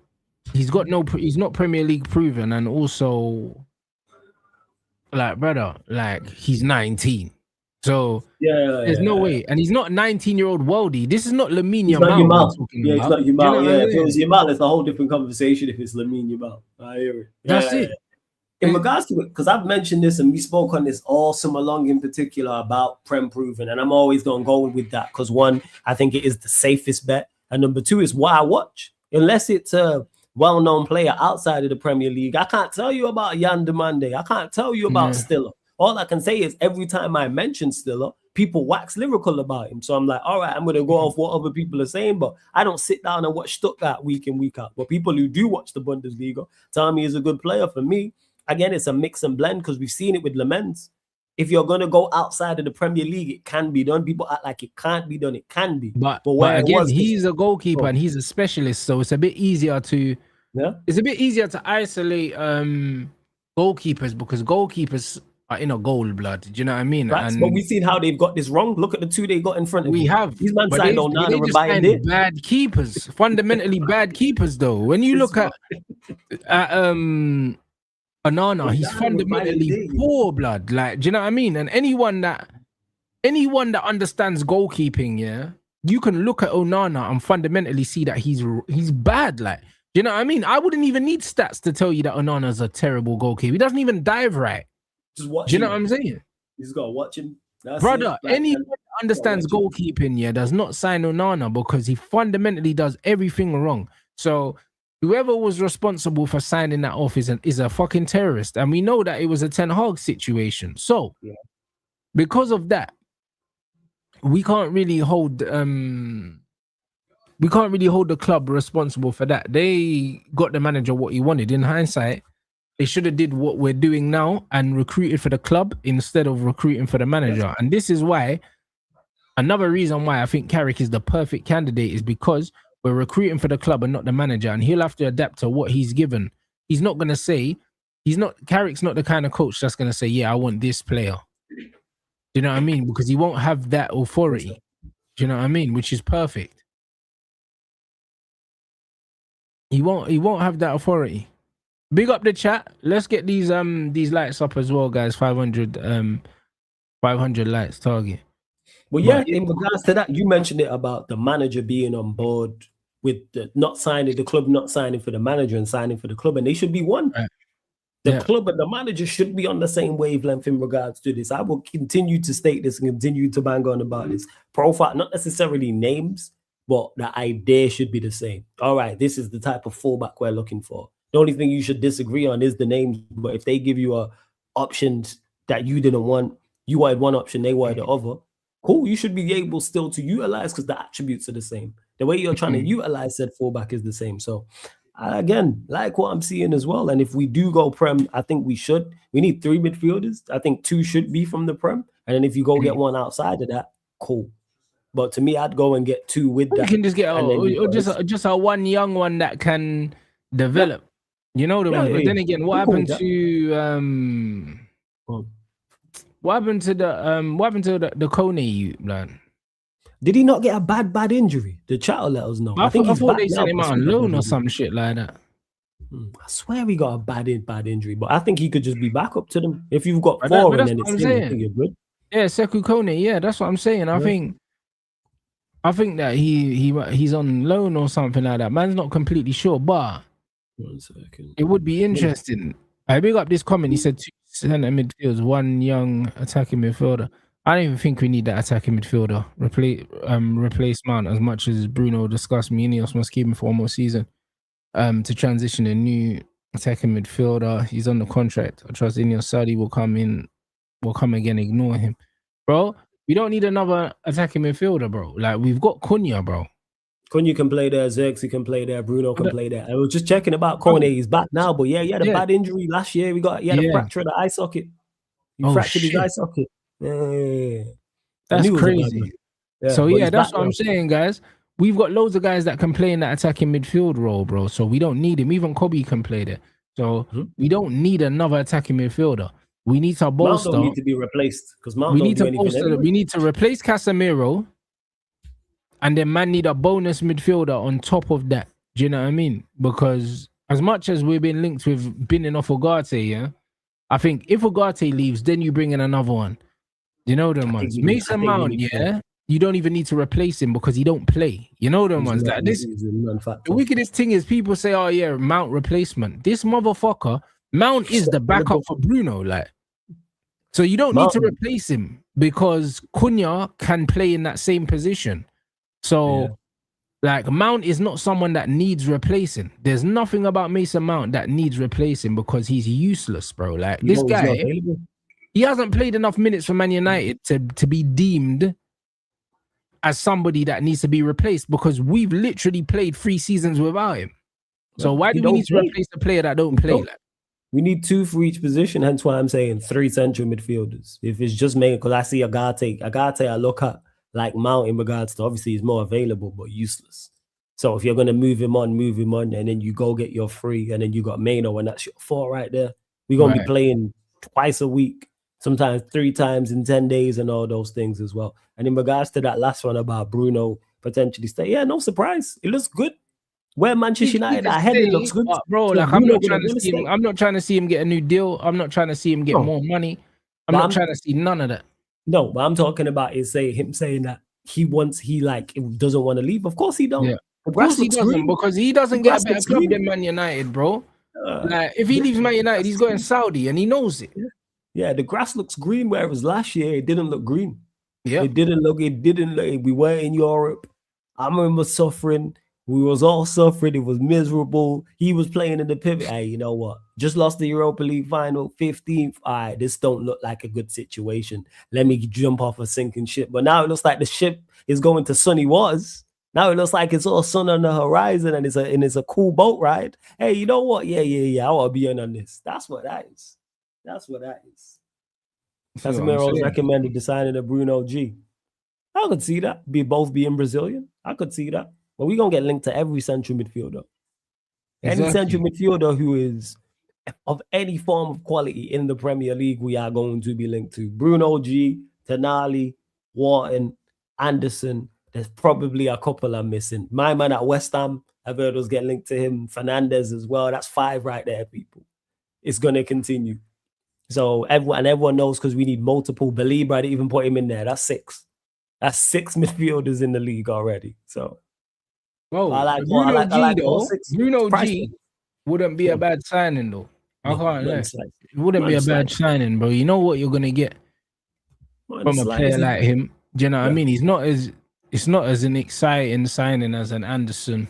he's not Premier League proven, and also, like, brother, like, he's 19. So there's no way. And he's not 19-year-old worldy. This is not Lamine Yamal. Yeah, it's not Yamal. If it was Yamal, it's a whole different conversation if it's Lamine Yamal. I hear it. That's it. In regards to it, because I've mentioned this and we spoke on this all summer long in particular about Prem proven, and I'm always going to go with that because one, I think it is the safest bet, and number two is what I watch. Unless it's a well-known player outside of the Premier League, I can't tell you about Yan Demande. I can't tell you about Stiller. All I can say is every time I mention Stiller, people wax lyrical about him. So I'm like, all right, I'm going to go off what other people are saying, but I don't sit down and watch Stuttgart week in, week out. But people who do watch the Bundesliga tell me he's a good player. For me, again, it's a mix and blend because we've seen it with Lamens. If you're going to go outside of the Premier League, it can be done. People act like it can't be done. It can be. But again, he's a goalkeeper and he's a specialist, so it's a bit easier to isolate goalkeepers because goalkeepers are in a goal blood. Do you know what I mean? Right. But we've seen how they've got this wrong. Look at the two they got in front of we them. Have. These man signed Onana and buying bad keepers, fundamentally bad keepers though. When you look at Onana, he's fundamentally poor blood. Like, do you know what I mean? And anyone that understands goalkeeping, yeah, you can look at Onana and fundamentally see that he's bad. Like, do you know what I mean? I wouldn't even need stats to tell you that Onana's a terrible goalkeeper. He doesn't even dive right. Just watch. Do you know what I'm saying? He's got to watch him. Brother, anyone that understands goalkeeping, yeah, does not sign Onana because he fundamentally does everything wrong. So whoever was responsible for signing that off is a fucking terrorist. And we know that it was a Ten Hag situation. So because of that, we can't really hold we can't really hold the club responsible for that. They got the manager what he wanted. In hindsight, they should have did what we're doing now and recruited for the club instead of recruiting for the manager. And this is why, another reason why I think Carrick is the perfect candidate is because we're recruiting for the club and not the manager, and he'll have to adapt to what he's given. He's not gonna say, Carrick's not the kind of coach that's gonna say, yeah, I want this player. Do you know what I mean? Because he won't have that authority. Do you know what I mean? Which is perfect. He won't have that authority. Big up the chat. Let's get these lights up as well, guys. 500 lights target. Well, yeah, in regards to that, you mentioned it about the manager being on board with the club not signing for the manager and signing for the club, and they should be one. Right. The club and the manager should be on the same wavelength in regards to this. I will continue to state this and continue to bang on about this. Profile, not necessarily names, but the idea should be the same. All right, this is the type of fullback we're looking for. The only thing you should disagree on is the names, but if they give you options that you didn't want, you wanted one option, they wanted the other, cool, you should be able still to utilize because the attributes are the same. The way you're trying to utilize said fullback is the same. So again, like what I'm seeing as well. And if we do go Prem, I think we need 3 midfielders. I think 2 should be from the Prem. And then if you go get one outside of that, cool. But to me, I'd go and get 2 with that. You can just get just a one young one that can develop. You know the ones. But then again, what happened to what happened to the Kone youth, man? Did he not get a bad injury? The chat will let us know. I thought they sent him out on loan or some shit like that. I swear he got a bad injury, but I think he could just be back up to them. If you've got 4 and then it's him, I think you're good. Yeah, Sekou Kone. Yeah, that's what I'm saying. I think that he's on loan or something like that. Man's not completely sure, but 1 second. It would be interesting. I big up this comment. He said 2 centre midfielders, 1 young attacking midfielder. I don't even think we need that attacking midfielder. Replace Mount as much as Bruno discussed. Ineos must keep him for 1 more season. To transition a new attacking midfielder. He's on the contract. I trust Ineos Saudi will come again, ignore him. Bro, we don't need another attacking midfielder, bro. Like, we've got Cunha, bro. Cunha can play there, Xerxes can play there, Bruno can play there. I was just checking about Kone. He's back now, but yeah, he had a bad injury last year. He had a fracture of the eye socket. He fractured his eye socket. Yeah. That's crazy. So that's what I'm saying, guys. We've got loads of guys that can play in that attacking midfield role, bro. So we don't need him. Even Kobe can play there. So we don't need another attacking midfielder. We need to bolster. Mount don't need to be replaced because Mount don't do anything anyway. We need to replace Casemiro, and then man need a bonus midfielder on top of that. Do you know what I mean? Because as much as we've been linked with binning off Ugarte, yeah, I think if Ugarte leaves, then you bring in another one. You know them ones. Mason Mount, you don't even need to replace him because he don't play. You know them ones. The wickedest thing is people say, oh yeah, Mount replacement. This motherfucker, Mount is the backup for Bruno. Like, so you don't need to replace him because Cunha can play in that same position. So like, Mount is not someone that needs replacing. There's nothing about Mason Mount that needs replacing because he's useless, bro. Like, this guy, he hasn't played enough minutes for Man United to be deemed as somebody that needs to be replaced because we've literally played 3 seasons without him. So why do we need to replace the player that don't play? Like, we need 2 for each position. Hence why I'm saying 3 central midfielders. If it's just me, because I see Ugarte, I look at like Mount in regards to, obviously he's more available but useless. So if you're going to move him on, and then you go get your 3, and then you got Maino, and that's your 4 right there. We're going to be playing twice a week, sometimes 3 times in 10 days and all those things as well. And in regards to that last one about Bruno potentially stay, no surprise. It looks good. Where Manchester United are heading looks good. Bro, so like, I'm not trying to see him get a new deal. I'm not trying to see him get more money. I'm not trying to see none of that. No, what I'm talking about is him saying that he doesn't want to leave. Of course he don't. Yeah. Of course he doesn't, because he doesn't get a better club than Man United, bro. Like, if he leaves Man United, he's going Saudi, and he knows it. Yeah, the grass looks green, whereas last year it didn't look green. Yeah, it didn't look. We weren't in Europe. I remember suffering. We was all suffering. It was miserable. He was playing in the pivot. Hey, you know what? Just lost the Europa League final, 15th. All right, this don't look like a good situation. Let me jump off a sinking ship. But now it looks like the ship is going to sunny waters. Now it looks like it's all sun on the horizon and it's a cool boat ride. Hey, you know what? Yeah. I want to be in on this. That's what that is. That's what that is. See what I'm Casemiro's saying? recommended the signing of Bruno G. I could see that. Both being Brazilian. I could see that. But we're gonna get linked to every central midfielder. Any central midfielder who is of any form of quality in the Premier League, we are going to be linked to. Bruno G, Tonali, Wharton, Anderson. There's probably a couple I'm missing. My man at West Ham, I've heard us get linked to him. Fernandez as well. That's 5 right there, people. It's going to continue. So everyone knows because we need multiple. Belieber, I didn't even put him in there. That's 6. That's 6 midfielders in the league already. So, Whoa, I like Bruno all G 6. Bruno G wouldn't be a bad signing though. I can't lie. It wouldn't be a bad signing, bro. You know what you're gonna get from a player like him. Do you know what I mean? It's not as an exciting signing as an Anderson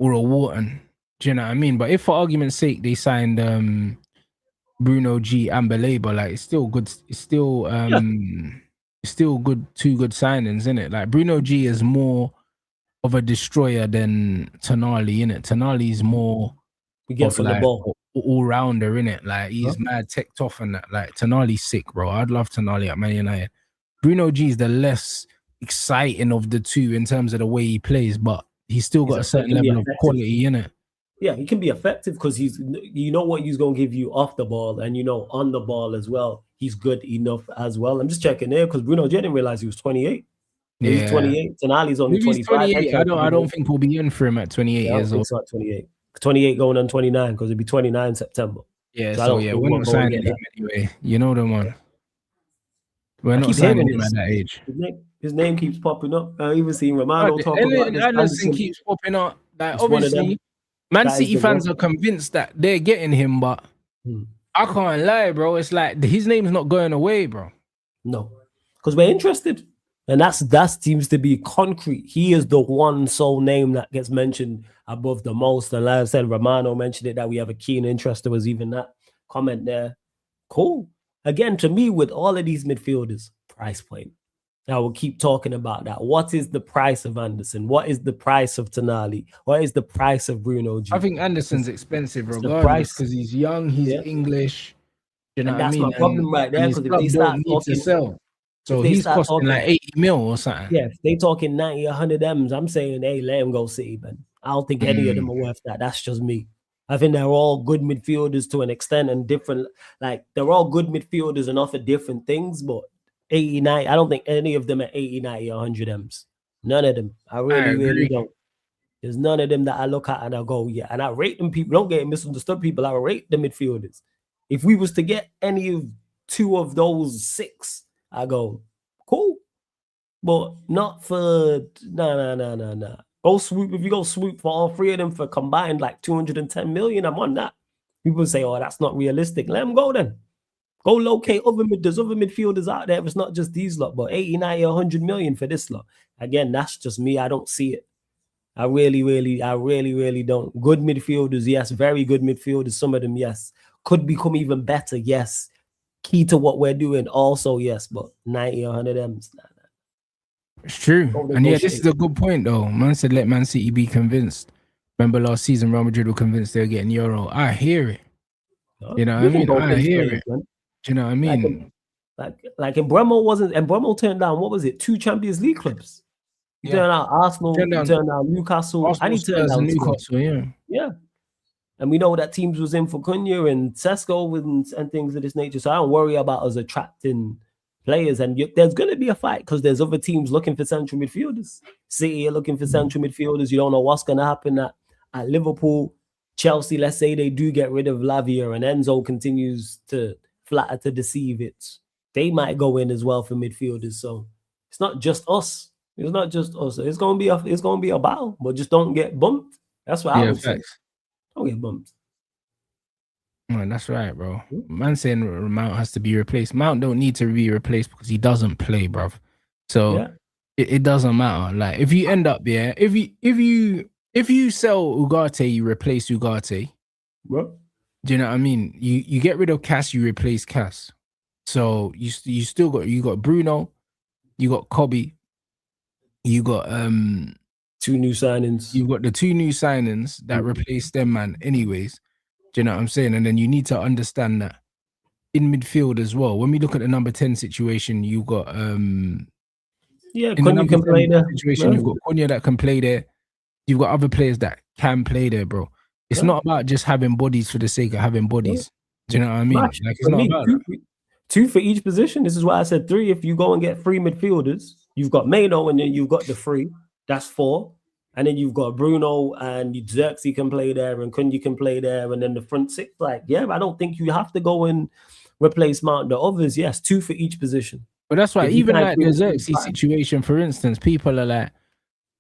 or a Wharton. Do you know what I mean? But if for argument's sake they signed Bruno G and Belabor, like it's still good. It's still good. 2 good signings, isn't it? Like Bruno G is more of a destroyer than Tonali, innit? Tonali is more of like the ball. All rounder, innit? Like he's mad teched off and that. Like Tonali's sick, bro. I'd love Tonali at Man United. Bruno G is the less exciting of the two in terms of the way he plays, but he's still got a certain level of quality, innit? Yeah, he can be effective because you know what he's gonna give you off the ball, and on the ball as well. He's good enough as well. I'm just checking there because Bruno G, I didn't realize he was 28. Yeah. He's 28. Tonali's only 25. 28. I don't think we'll be in for him at 28 years old. It's not 28. 28 going on 29 because it'd be 29 September. Yeah, so we're not signing him anyway. You know the one. We're not signing him at that age. His name keeps popping up. I even seen Romano talk about this. Anderson keeps popping up. Like obviously, Man City fans are convinced that they're getting him, but I can't lie, bro. It's like his name's not going away, bro. No, because we're interested. And that seems to be concrete. He is the one sole name that gets mentioned above the most. And like I said, Romano mentioned it, that we have a keen interest. There was even that comment there. Cool. Again, to me, with all of these midfielders, price point. I will keep talking about that. What is the price of Anderson? What is the price of Tonali? What is the price of Bruno G? I think Anderson's expensive regardless because he's young, he's English. You know and that's my problem right there, because if they start talking... sell. So he's costing like 80 mil or something. Yeah, if they talking 90, 100 M's, I'm saying, hey, let him go City, man. I don't think any of them are worth that. That's just me. I think they're all good midfielders to an extent and different. Like, they're all good midfielders and offer different things, but 80, 90, I don't think any of them are 80, 90, 100 M's. None of them. I really don't. There's none of them that I look at and I go, yeah. And I rate them people. Don't get misunderstood, people. I rate the midfielders. If we was to get any of 2 of those 6, I go, cool. But not for, nah. Go swoop. If you go swoop for all 3 of them for combined like 210 million, I'm on that. People say, oh, that's not realistic. Let them go then. Go locate there's other midfielders out there. It's not just these lot, but 80, 90, 100 million for this lot. Again, that's just me. I don't see it. I really don't. Good midfielders, yes. Very good midfielders. Some of them, yes. Could become even better, yes. Key to what we're doing, also, yes. But 90 or 100 M's, nah. It's true. And yeah, this is a good point, though. Man said let Man City be convinced. Remember last season, Real Madrid were convinced they were getting Euro. I hear it. You know what I mean? I hear it. Do you know what I mean? Like in Bremo turned down, what was it? 2 Champions League clubs. He turned out Arsenal, he turned down Newcastle, and he turned down Newcastle, yeah. And we know that teams was in for Cunha and Sesko and things of this nature. So I don't worry about us attracting players. And there's going to be a fight because there's other teams looking for central midfielders. City are looking for central midfielders. You don't know what's going to happen at Liverpool. Chelsea, let's say they do get rid of Lavia and Enzo continues to flatter to deceive it. They might go in as well for midfielders. So it's not just us. It's not just us. It's gonna be a battle, but just don't get bumped. That's what I would say. Don't get bumped. Man, that's right, bro. Man saying Mount has to be replaced. Mount don't need to be replaced because he doesn't play, bro. So it doesn't matter. Like if you end up if you sell Ugarte, you replace Ugarte. Bro. Do you know what I mean? You get rid of Cass, you replace Cass. So you got Bruno, you got Kobe, you got 2 new signings. You've got the 2 new signings that replace them, man, anyways. Do you know what I'm saying? And then you need to understand that in midfield as well. When we look at the number 10 situation, you got in the Cunha number can 10 play there. situation, you've got Cunha that can play there. You've got other players that can play there, bro. It's not about just having bodies for the sake of having bodies. Do you know what I mean? Match. Like, it's For not me, about that. 2 for each position. This is why I said 3. If you go and get 3 midfielders, you've got Mano and then you've got the 3. That's 4. And then you've got Bruno and Xerxes can play there and Cunha can play there. And then the front 6, like, yeah, I don't think you have to go and replace Mount. The others, yes, 2 for each position. But that's why, If you even can't like do the it, Xerxes fine. situation, for instance, people are like,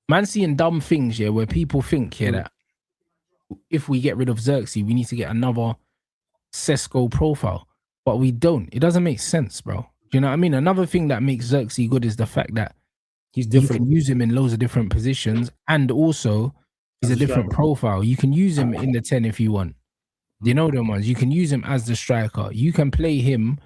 man, seeing dumb things, yeah, where people think, yeah, that if we get rid of Xerxes, we need to get another Sesko profile. But we don't. It doesn't make sense, bro. Do you know what I mean? Another thing that makes Xerxes good is the fact that He's you different. can use him in loads of different positions, and also he's a different profile. You can use him in the 10 if you want. You know them ones. You can use him as the striker. You can play him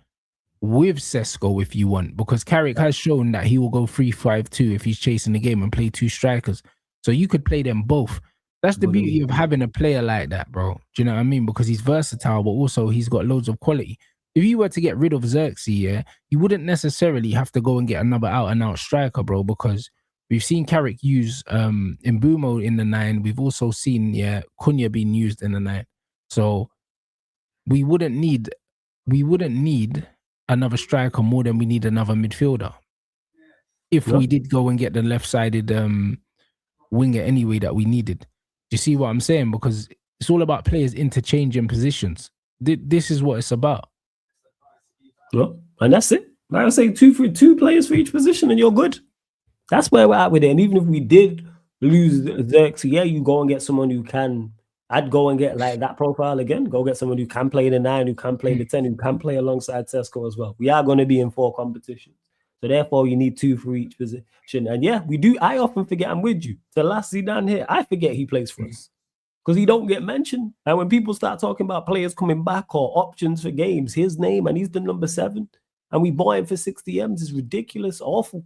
with Sesko if you want, because Carrick has shown that he will go 3-5-2 if he's chasing the game and play 2 strikers. So you could play them both. That's the beauty of having a player like that, bro. Do you know what I mean? Because he's versatile, but also he's got loads of quality. If you were to get rid of Xerxes, yeah, you wouldn't necessarily have to go and get another out-and-out striker, bro, because we've seen Carrick use Mbumo in the 9. We've also seen, Cunha being used in the 9. So we wouldn't need another striker more than we need another midfielder. If we did go and get the left-sided winger anyway that we needed. Do you see what I'm saying? Because it's all about players interchanging positions. This is what it's about. Well, and that's it. Like I say, 2 players for each position, and you're good. That's where we're at with it. And even if we did lose Xerxes, yeah, you go and get someone who can. I'd go and get like that profile again. Go get someone who can play the 9, who can play the 10, who can play alongside Sesko as well. We are going to be in 4 competitions. So therefore, you need 2 for each position. And yeah, we do. I often forget I'm with you. The last Zidane here, I forget he plays for us because he don't get mentioned. And when people start talking about players coming back or options for games, his name, and he's the number 7, and we bought him for 60 M's is ridiculous, awful.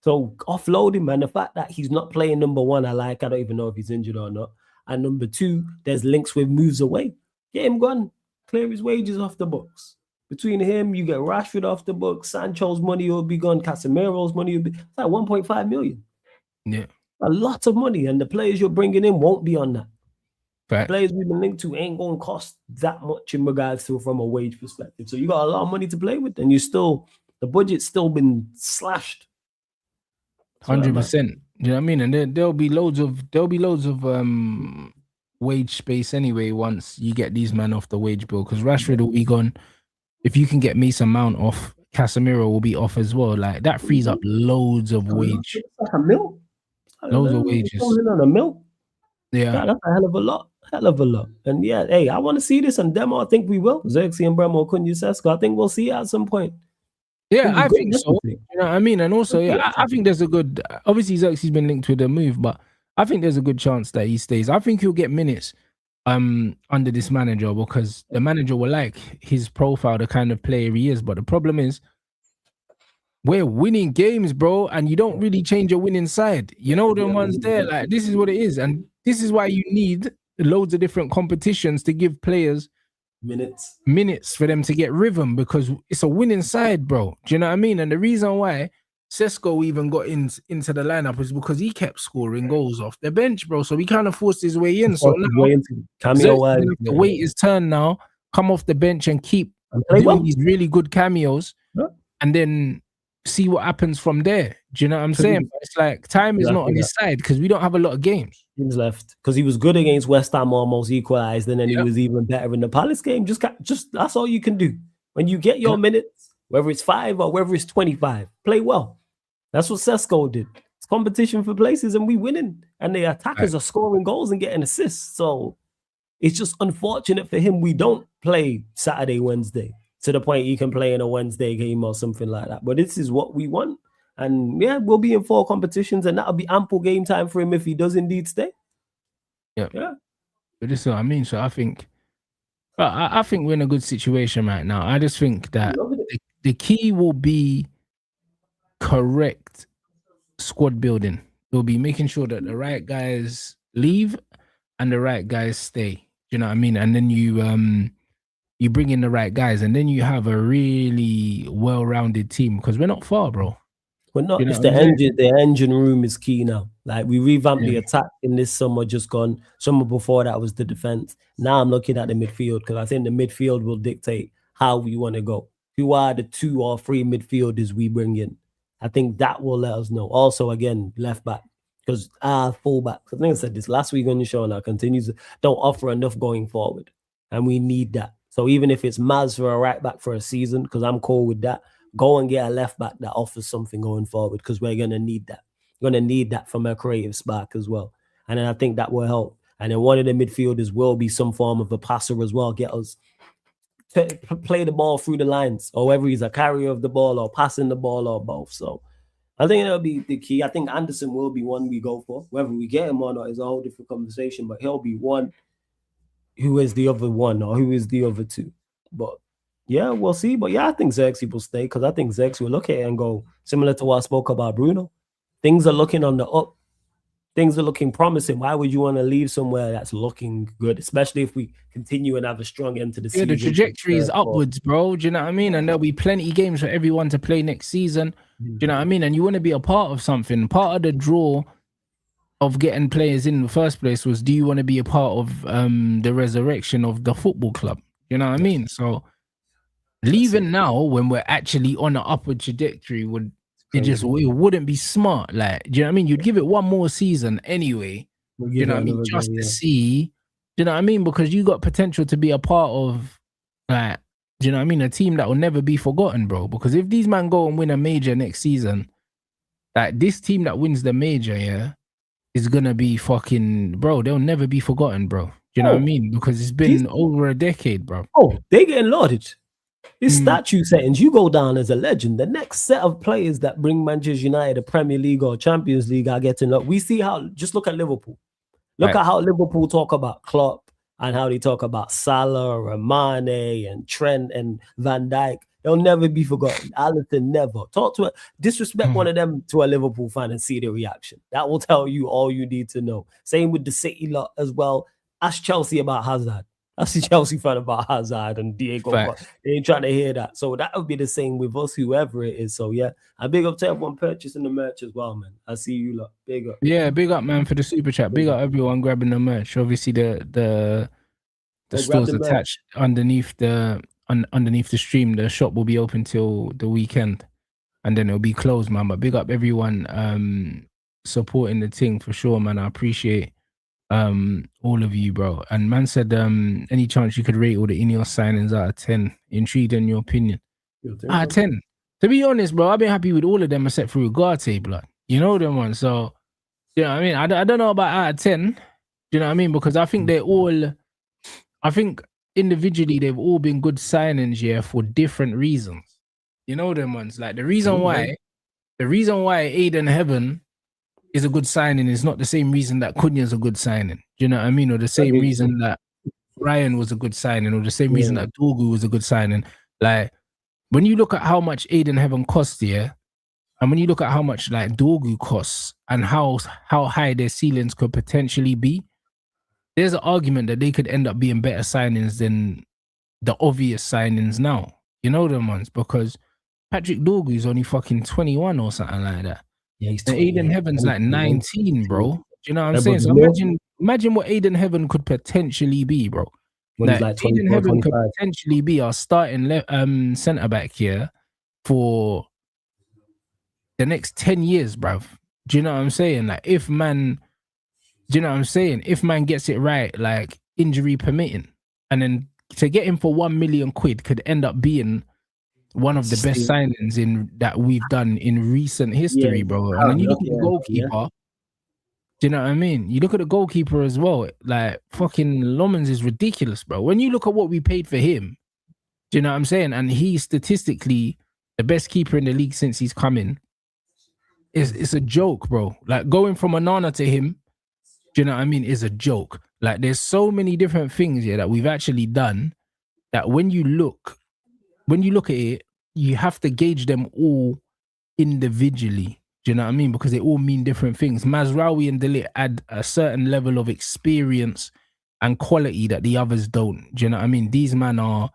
So offload him, and the fact that he's not playing number 1, I don't even know if he's injured or not. And number 2, there's links with moves away. Get him gone. Clear his wages off the books. Between him, you get Rashford off the books. Sancho's money will be gone. Casemiro's money will be. It's like 1.5 million. Yeah. A lot of money. And the players you're bringing in won't be on that. Fact. Players we've been linked to ain't going to cost that much in regards to from a wage perspective. So you got a lot of money to play with. And the budget's still been slashed. 100%. You know what I mean? And there'll be loads of wage space anyway once you get these men off the wage bill, because Rashford will be gone. If you can get Mason Mount off, Casemiro will be off as well. Like that frees up loads of wage. It's like a mil. Loads of wages. On a mil. Yeah. That's a hell of a lot. And yeah, hey, I want to see this on demo. I think we will. Xerxes and Bremo, Cunha, Sesko. I think we'll see it at some point. Yeah, I think so. You know what I mean? And also, yeah, I think there's a good. Obviously, Xerxes been linked with the move, but I think there's a good chance that he stays. I think he'll get minutes under this manager, because the manager will like his profile, the kind of player he is. But the problem is, we're winning games, bro, and you don't really change your winning side. You know the ones there. Like, this is what it is, and this is why you need loads of different competitions to give players minutes for them to get rhythm, because it's a winning side, bro. Do you know what I mean? And the reason why Sesko even got into the lineup is because he kept scoring goals off the bench, bro. So he kind of forced his way in. So now cameo to wait his turn now, come off the bench and keep doing these really good cameos, and then see what happens from there. Do you know what I'm saying? But it's like time is not on his side because we don't have a lot of games. Games left, because he was good against West Ham, almost equalized, and then he was even better in the Palace game. Just that's all you can do when you get your minutes, whether it's 5 or whether it's 25. Play well. That's what Sesko did. It's competition for places, and we winning, and the attackers are scoring goals and getting assists. So it's just unfortunate for him we don't play Saturday, Wednesday, to the point he can play in a Wednesday game or something like that. But this is what we want. And yeah, we'll be in 4 competitions, and that'll be ample game time for him if he does indeed stay. Yeah. But this is what I mean. So I think we're in a good situation right now. I just think that the key will be correct squad building. it'll be making sure that the right guys leave and the right guys stay. Do you know what I mean? And then you bring in the right guys, and then you have a really well-rounded team because we're not far, bro. But not You know it's what I'm the saying? engine. The engine room is key now. Like we revamped the Yeah. attack in this summer, just gone. Summer before that was the defense. Now I'm looking at the midfield because I think the midfield will dictate how we want to go. Who are the 2 or 3 midfielders we bring in? I think that will let us know. Also, again, left back because our fullback. I think I said this last week on the show, and I continues don't offer enough going forward, and we need that. So even if it's Maz for a right back for a season, because I'm cool with that, go and get a left back that offers something going forward because we're going to need that. We're going to need that from a creative spark as well. And then I think that will help. And then one of the midfielders will be some form of a passer as well, get us play the ball through the lines, or whether he's a carrier of the ball or passing the ball or both. So I think that'll be the key. I think Anderson will be one we go for. Whether we get him or not is a whole different conversation, but he'll be one. Who is the other one or who is the other 2? But yeah, we'll see. But yeah, I think Xerxes will stay because I think Xerxes will look at it and go, similar to what I spoke about Bruno. Things are looking on the up. Things are looking promising. Why would you want to leave somewhere that's looking good, especially if we continue and have a strong end to the season? The trajectory is upwards, bro. Do you know what I mean? And there'll be plenty of games for everyone to play next season. Do you know what I mean? And you want to be a part of something. Part of the draw of getting players in the first place was, do you want to be a part of the resurrection of the football club? You know what I mean? So leaving now when we're actually on an upward trajectory it wouldn't be smart. Like, do you know what I mean? You'd give it one more season anyway. You know what I mean? Just to see. Do you know what I mean? Because you got potential to be a part of, like, do you know what I mean? A team that will never be forgotten, bro. Because if these men go and win a major next season, like this team that wins the major, yeah, is gonna be fucking, bro. They'll never be forgotten, bro. Do you know what I mean? Because it's been over a decade, bro. Oh, they getting lauded. His statue settings, you go down as a legend. The next set of players that bring Manchester United a Premier League or Champions League are getting up. We see how, just look at Liverpool. Look at how Liverpool talk about Klopp and how they talk about Salah and Mane and Trent and Van Dijk. They'll never be forgotten. Alisson never. Talk to disrespect one of them to a Liverpool fan and see the reaction. That will tell you all you need to know. Same with the City lot as well. Ask Chelsea about Hazard. That's the Chelsea fan about Hazard and Diego. They ain't trying to hear that. So that would be the same with us, whoever it is. So yeah, I big up to everyone purchasing the merch as well, man. I see you lot. Big up. Yeah, big up, man, for the super chat. Big up everyone grabbing the merch. Obviously, the store's attached underneath the stream. The shop will be open till the weekend, and then it'll be closed, man. But big up everyone supporting the thing for sure, man. I appreciate all of you, bro. And man said any chance you could rate all the Ineos signings out of 10? Intrigued in your opinion? Out of 10. To be honest, bro, I've been happy with all of them except for Ugarte, blood. You know them ones. So, you know what I mean? I don't know about out of 10. You know what I mean? Because I think I think individually they've all been good signings, yeah, for different reasons. You know them ones. Like the reason why Aiden Heaven is a good signing is not the same reason that Cunha's a good signing. Do you know what I mean? Or the same reason that Ryan was a good signing, or the same reason that Dorgu was a good signing. Like, when you look at how much Aiden Heaven costs, yeah, and when you look at how much like Dorgu costs and how high their ceilings could potentially be, there's an argument that they could end up being better signings than the obvious signings now. You know them ones, because Patrick Dorgu is only fucking 21 or something like that. Yeah, he's and Aiden Heaven's like 19, bro. Do you know what I'm saying? So imagine what Aiden Heaven could potentially be, bro. When like Aiden Heaven could potentially be our starting centre back here for the next 10 years, bruv. Do you know what I'm saying? Like, if man gets it right, like injury permitting, and then to get him for 1 million quid could end up being one of the best signings that we've done in recent history, bro. And then you look at the goalkeeper. Do you know what I mean? You look at the goalkeeper as well. Like, fucking Lomans is ridiculous, bro. When you look at what we paid for him, do you know what I'm saying? And he's statistically the best keeper in the league since he's come in. It's a joke, bro. Like, going from Onana to him, do you know what I mean, is a joke. Like, there's so many different things here that we've actually done that when you look at it, you have to gauge them all individually. Do you know what I mean? Because they all mean different things. Mazraoui and Delit add a certain level of experience and quality that the others don't. Do you know what I mean? These men are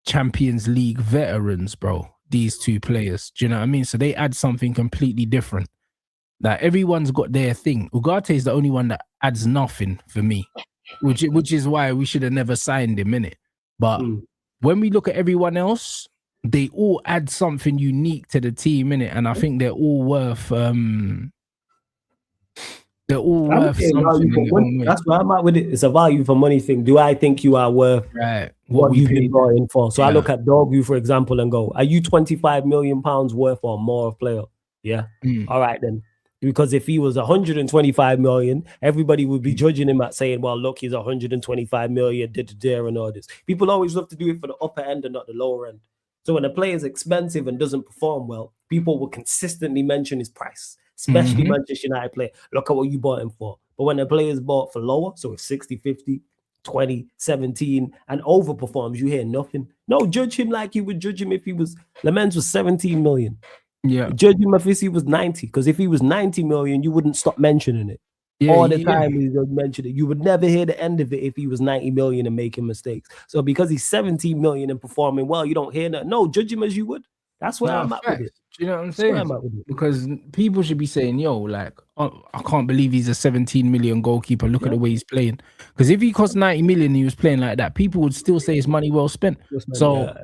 Champions League veterans, bro. These two players. Do you know what I mean? So they add something completely different. Like everyone's got their thing. Ugarte is the only one that adds nothing for me, which is why we should have never signed him in it. But when we look at everyone else, they all add something unique to the team in it, and I think they're all worth something in their own way. That's where I'm at with it. It's a value for money thing. Do I think you are worth what you've been brought in for? So I look at Dorgu, for example, and go, are you 25 million pounds worth or more of player? Yeah. All right then. Because if he was 125 million, everybody would be judging him at saying, well, look, he's 125 million, and all this. People always love to do it for the upper end and not the lower end. So when a player is expensive and doesn't perform well, people will consistently mention his price, especially Manchester United player. Look at what you bought him for. But when a player is bought for lower, so it's 60, 50, 20, 17, and overperforms, you hear nothing. No, judge him like you would judge him if he was, Lamens was 17 million. Yeah. Judge him if he was 90, because if he was 90 million, you wouldn't stop mentioning it. All the time he would mention it. You would never hear the end of it if he was 90 million and making mistakes. So because he's 17 million and performing well, you don't hear that. No, judge him as you would. That's where I'm at with it. Do you know what I'm saying? Because people should be saying, yo, like, oh, I can't believe he's a 17 million goalkeeper. Look at the way he's playing. Because if he cost 90 million and he was playing like that, people would still say it's money well spent. So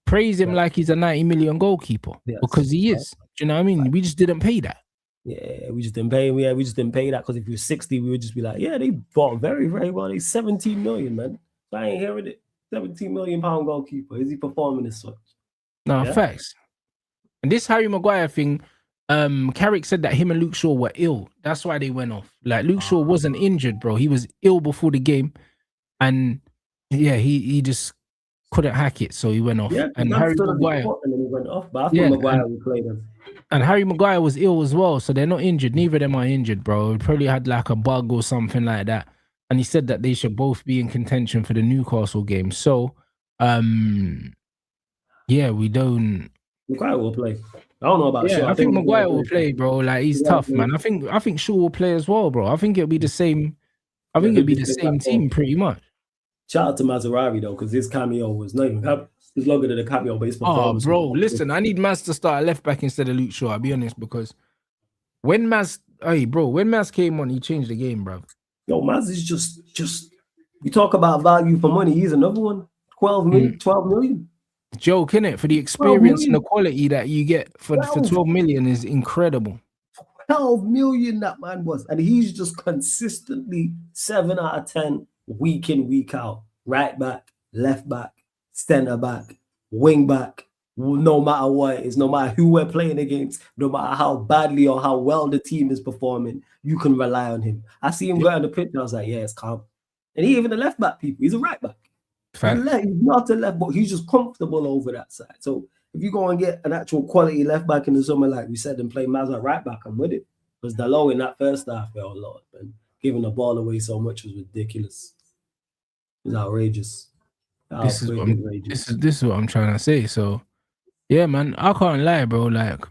praise him like he's a 90 million goalkeeper, because he is. Do you know what I mean? We just didn't pay that. Yeah, we just didn't pay him. Yeah, we just didn't pay that, because if he was 60, we would just be like, yeah, they bought very, very well. He's 17 million, man. So I ain't hearing it. 17 million pound goalkeeper. Is he performing as such? No, facts. And this Harry Maguire thing, Carrick said that him and Luke Shaw were ill. That's why they went off. Like, Luke Shaw wasn't injured, bro. He was ill before the game. And yeah, he just couldn't hack it, so he went off. Yeah, and Harry Maguire. And then he went off. But I thought Maguire would play them. And Harry Maguire was ill as well, so they're not injured. Neither of them are injured, bro. He probably had like a bug or something like that. And he said that they should both be in contention for the Newcastle game. So, yeah, we don't. Maguire will play. I don't know about Shaw. I think Maguire will play, bro. Like, he's tough, man. I think Shaw will play as well, bro. I think it'll be the same. I think it'll be the same team pretty much. Shout out to Mazraoui though, because his cameo was not even. It's longer than a cameo, but his performance. Oh, bro, listen, I need Maz to start at left back instead of Luke Shaw. I'll be honest, because when Maz came on, he changed the game, bro. Yo, Maz is just. We talk about value for money. He's another one. 12 million. Joke, innit? For the experience and the quality that you get for 12 million is incredible. 12 million that man was, and he's just consistently 7 out of 10, week in, week out. Right back, left back, centre back, wing back, no matter what it is, no matter who we're playing against, no matter how badly or how well the team is performing, you can rely on him. I see him go on the pitch, I was like, yeah, it's calm. And he even the left back people, he's a right back. He's not a left, but he's just comfortable over that side. So if you go and get an actual quality left back in the summer, like we said, and play Maz at right back, I'm with it. Because Dalot in that first half, oh Lord, man, giving the ball away so much was ridiculous. It was outrageous. This is what I'm trying to say. So, yeah, man, I can't lie, bro. Like,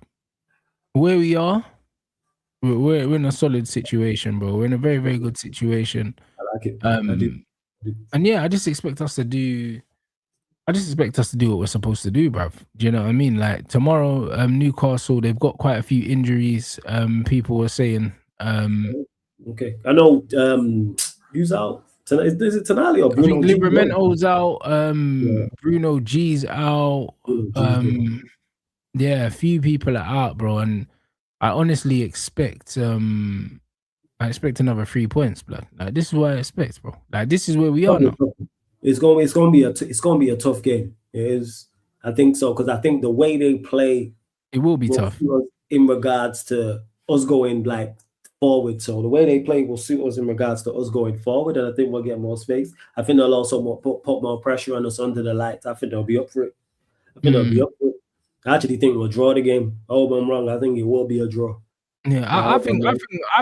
where we are, we're in a solid situation, bro. We're in a very, very good situation. I like it. I do. And yeah, I just expect us to do what we're supposed to do, bruv. Do you know what I mean? Like, tomorrow, Newcastle, they've got quite a few injuries. People were saying. Okay, I know. Who's out? Is it Tonali or Bruno? I think Libramento's out. Bruno G's out. Yeah, a few people are out, bro. And I honestly expect another 3 points, blood. Like, this is what I expect, bro. Like, this is where we are now. It's going to be a tough game. It is. I think so, because I think the way they play, it will be tough in regards to us going like forward. So the way they play will suit us in regards to us going forward, and I think we'll get more space. I think they'll also put more pressure on us under the lights. I think they'll be up for it. I actually think we'll draw the game. I hope I'm wrong. I think it will be a draw. Yeah, I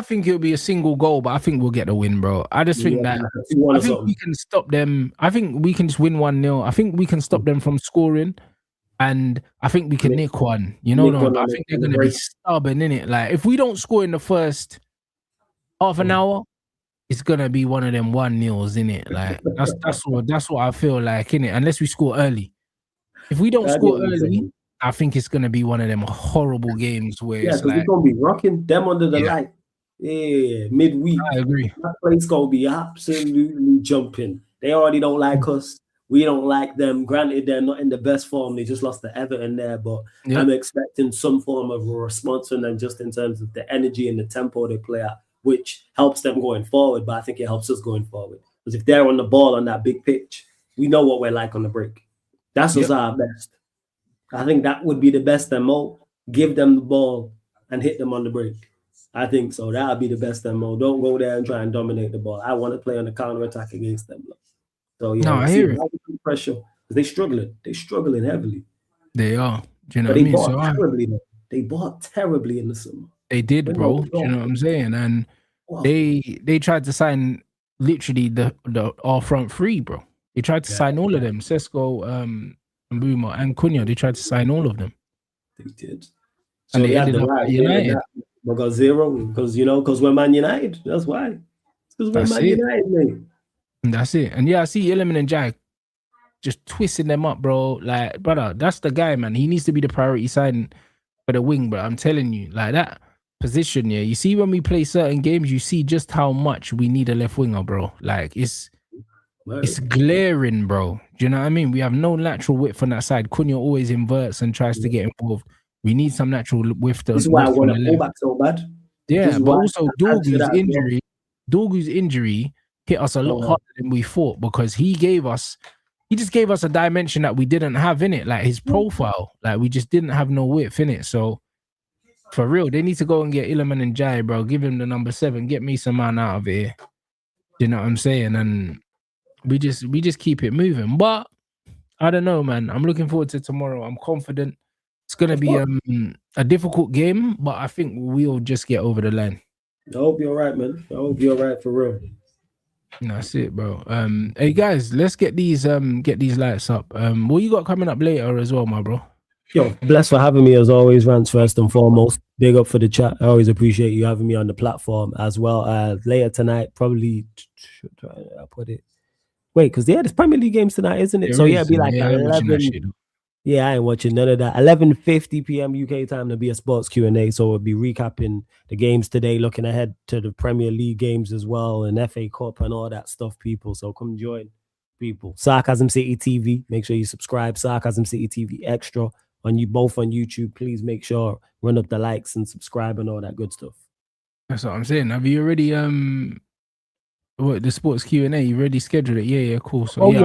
think it'll be a single goal, but I think we'll get the win, bro. I just think that we can stop them. I think we can just win 1-0. I think we can stop them from scoring. And I think we can nick one. You know, Nick one I on think they're the going to be break. stubborn in it. Like if we don't score in the first half an hour, it's gonna be one of them 1-0s in it. Like that's what I feel like in it. Unless we score early. If we don't I get score what you're early, saying. I think it's gonna be one of them horrible games where Yeah, it's because like, it's gonna be rocking them under the yeah, light. Yeah, midweek. I agree. That place gonna be absolutely jumping. They already don't like us. We don't like them. Granted, they're not in the best form. They just lost to Everton there, but Yeah. I'm expecting some form of a response from them just in terms of the energy and the tempo they play at, which helps them going forward. But I think it helps us going forward. Because if they're on the ball on that big pitch, we know what we're like on the break. That's us our best. I think that would be the best MO. Give them the ball and hit them on the break. I think so. That would be the best MO. Don't go there and try and dominate the ball. I want to play on the counter attack against them. So yeah, No, we'll I see hear it. how we put pressure because they're struggling. They're struggling heavily. They are. Do you know But what I they mean? bought terribly. Though. They bought terribly in the summer. They did, bro. Do you know what I'm saying? And they tried to sign literally the our front three, bro. They tried to sign all of them. Sesko, Mbuma, and Cunha. They tried to sign all of them. They did. So and they ended up at United. We got zero because because we're Man United. That's why. Because we're Man United, mate. And that's it. And yeah, I see Iliman and Jack just twisting them up, bro. Like, brother, that's the guy, man. He needs to be the priority sign for the wing, bro. I'm telling you, like that position, yeah. You see, when we play certain games, you see just how much we need a left winger, bro. Like it's glaring, bro. Do you know what I mean? We have no natural width on that side. Cunha always inverts and tries to get involved. We need some natural width. This is why I want a fullback so bad. Yeah, but also Dorgu's injury hit us a lot harder than we thought because he just gave us a dimension that we didn't have in it, like his profile. Like we just didn't have no width in it. So for real, they need to go and get Iliman and Jai, bro. Give him the number 7. Get me some man out of here. You know what I'm saying? And we just keep it moving. But I don't know, man. I'm looking forward to tomorrow. I'm confident. It's gonna be a difficult game, but I think we'll just get over the line. I hope you're right, man. I hope you're right for real. That's it, bro. Hey guys, let's get these lights up. What you got coming up later as well, my bro? Yo, blessed for having me as always, Rants, first and foremost. Big up for the chat. I always appreciate you having me on the platform as well. Later tonight, probably I put it. Wait, because there's Premier League games tonight, isn't it? So yeah, it'd be like 11. Yeah, I ain't watching none of that. 11:50 p.m. UK time to be a sports Q&A. So we'll be recapping the games today, looking ahead to the Premier League games as well, and FA Cup and all that stuff, people. So come join, people. Sarcasm City TV. Make sure you subscribe. Sarcasm City TV Extra on both on YouTube. Please make sure run up the likes and subscribe and all that good stuff. That's what I'm saying. Have you already what the sports Q&A? You already scheduled it? Yeah, cool. So I'll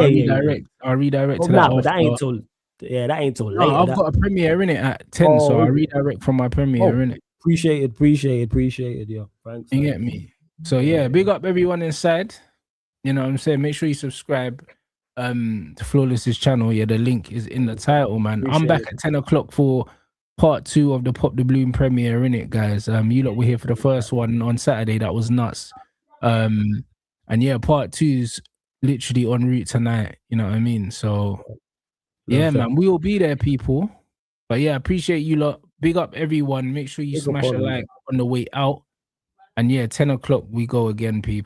redirect to that. But that ain't till. Yeah, that ain't till later. I've got a premiere in it at 10, so I'll redirect from my premiere in it. Appreciate it, yo. Thanks. You get me? So yeah, big up everyone inside. You know what I'm saying? Make sure you subscribe to Flawless's channel. Yeah, the link is in the title, man. I'm back at 10 o'clock for part 2 of the Pop the Bloom premiere in it, guys. You lot were here for the first one on Saturday. That was nuts. And yeah, part 2's literally en route tonight. You know what I mean? So yeah, man, we will be there, people. But yeah, appreciate you lot. Big up everyone. Make sure you smash a like on the way out. And yeah, 10 o'clock we go again, people.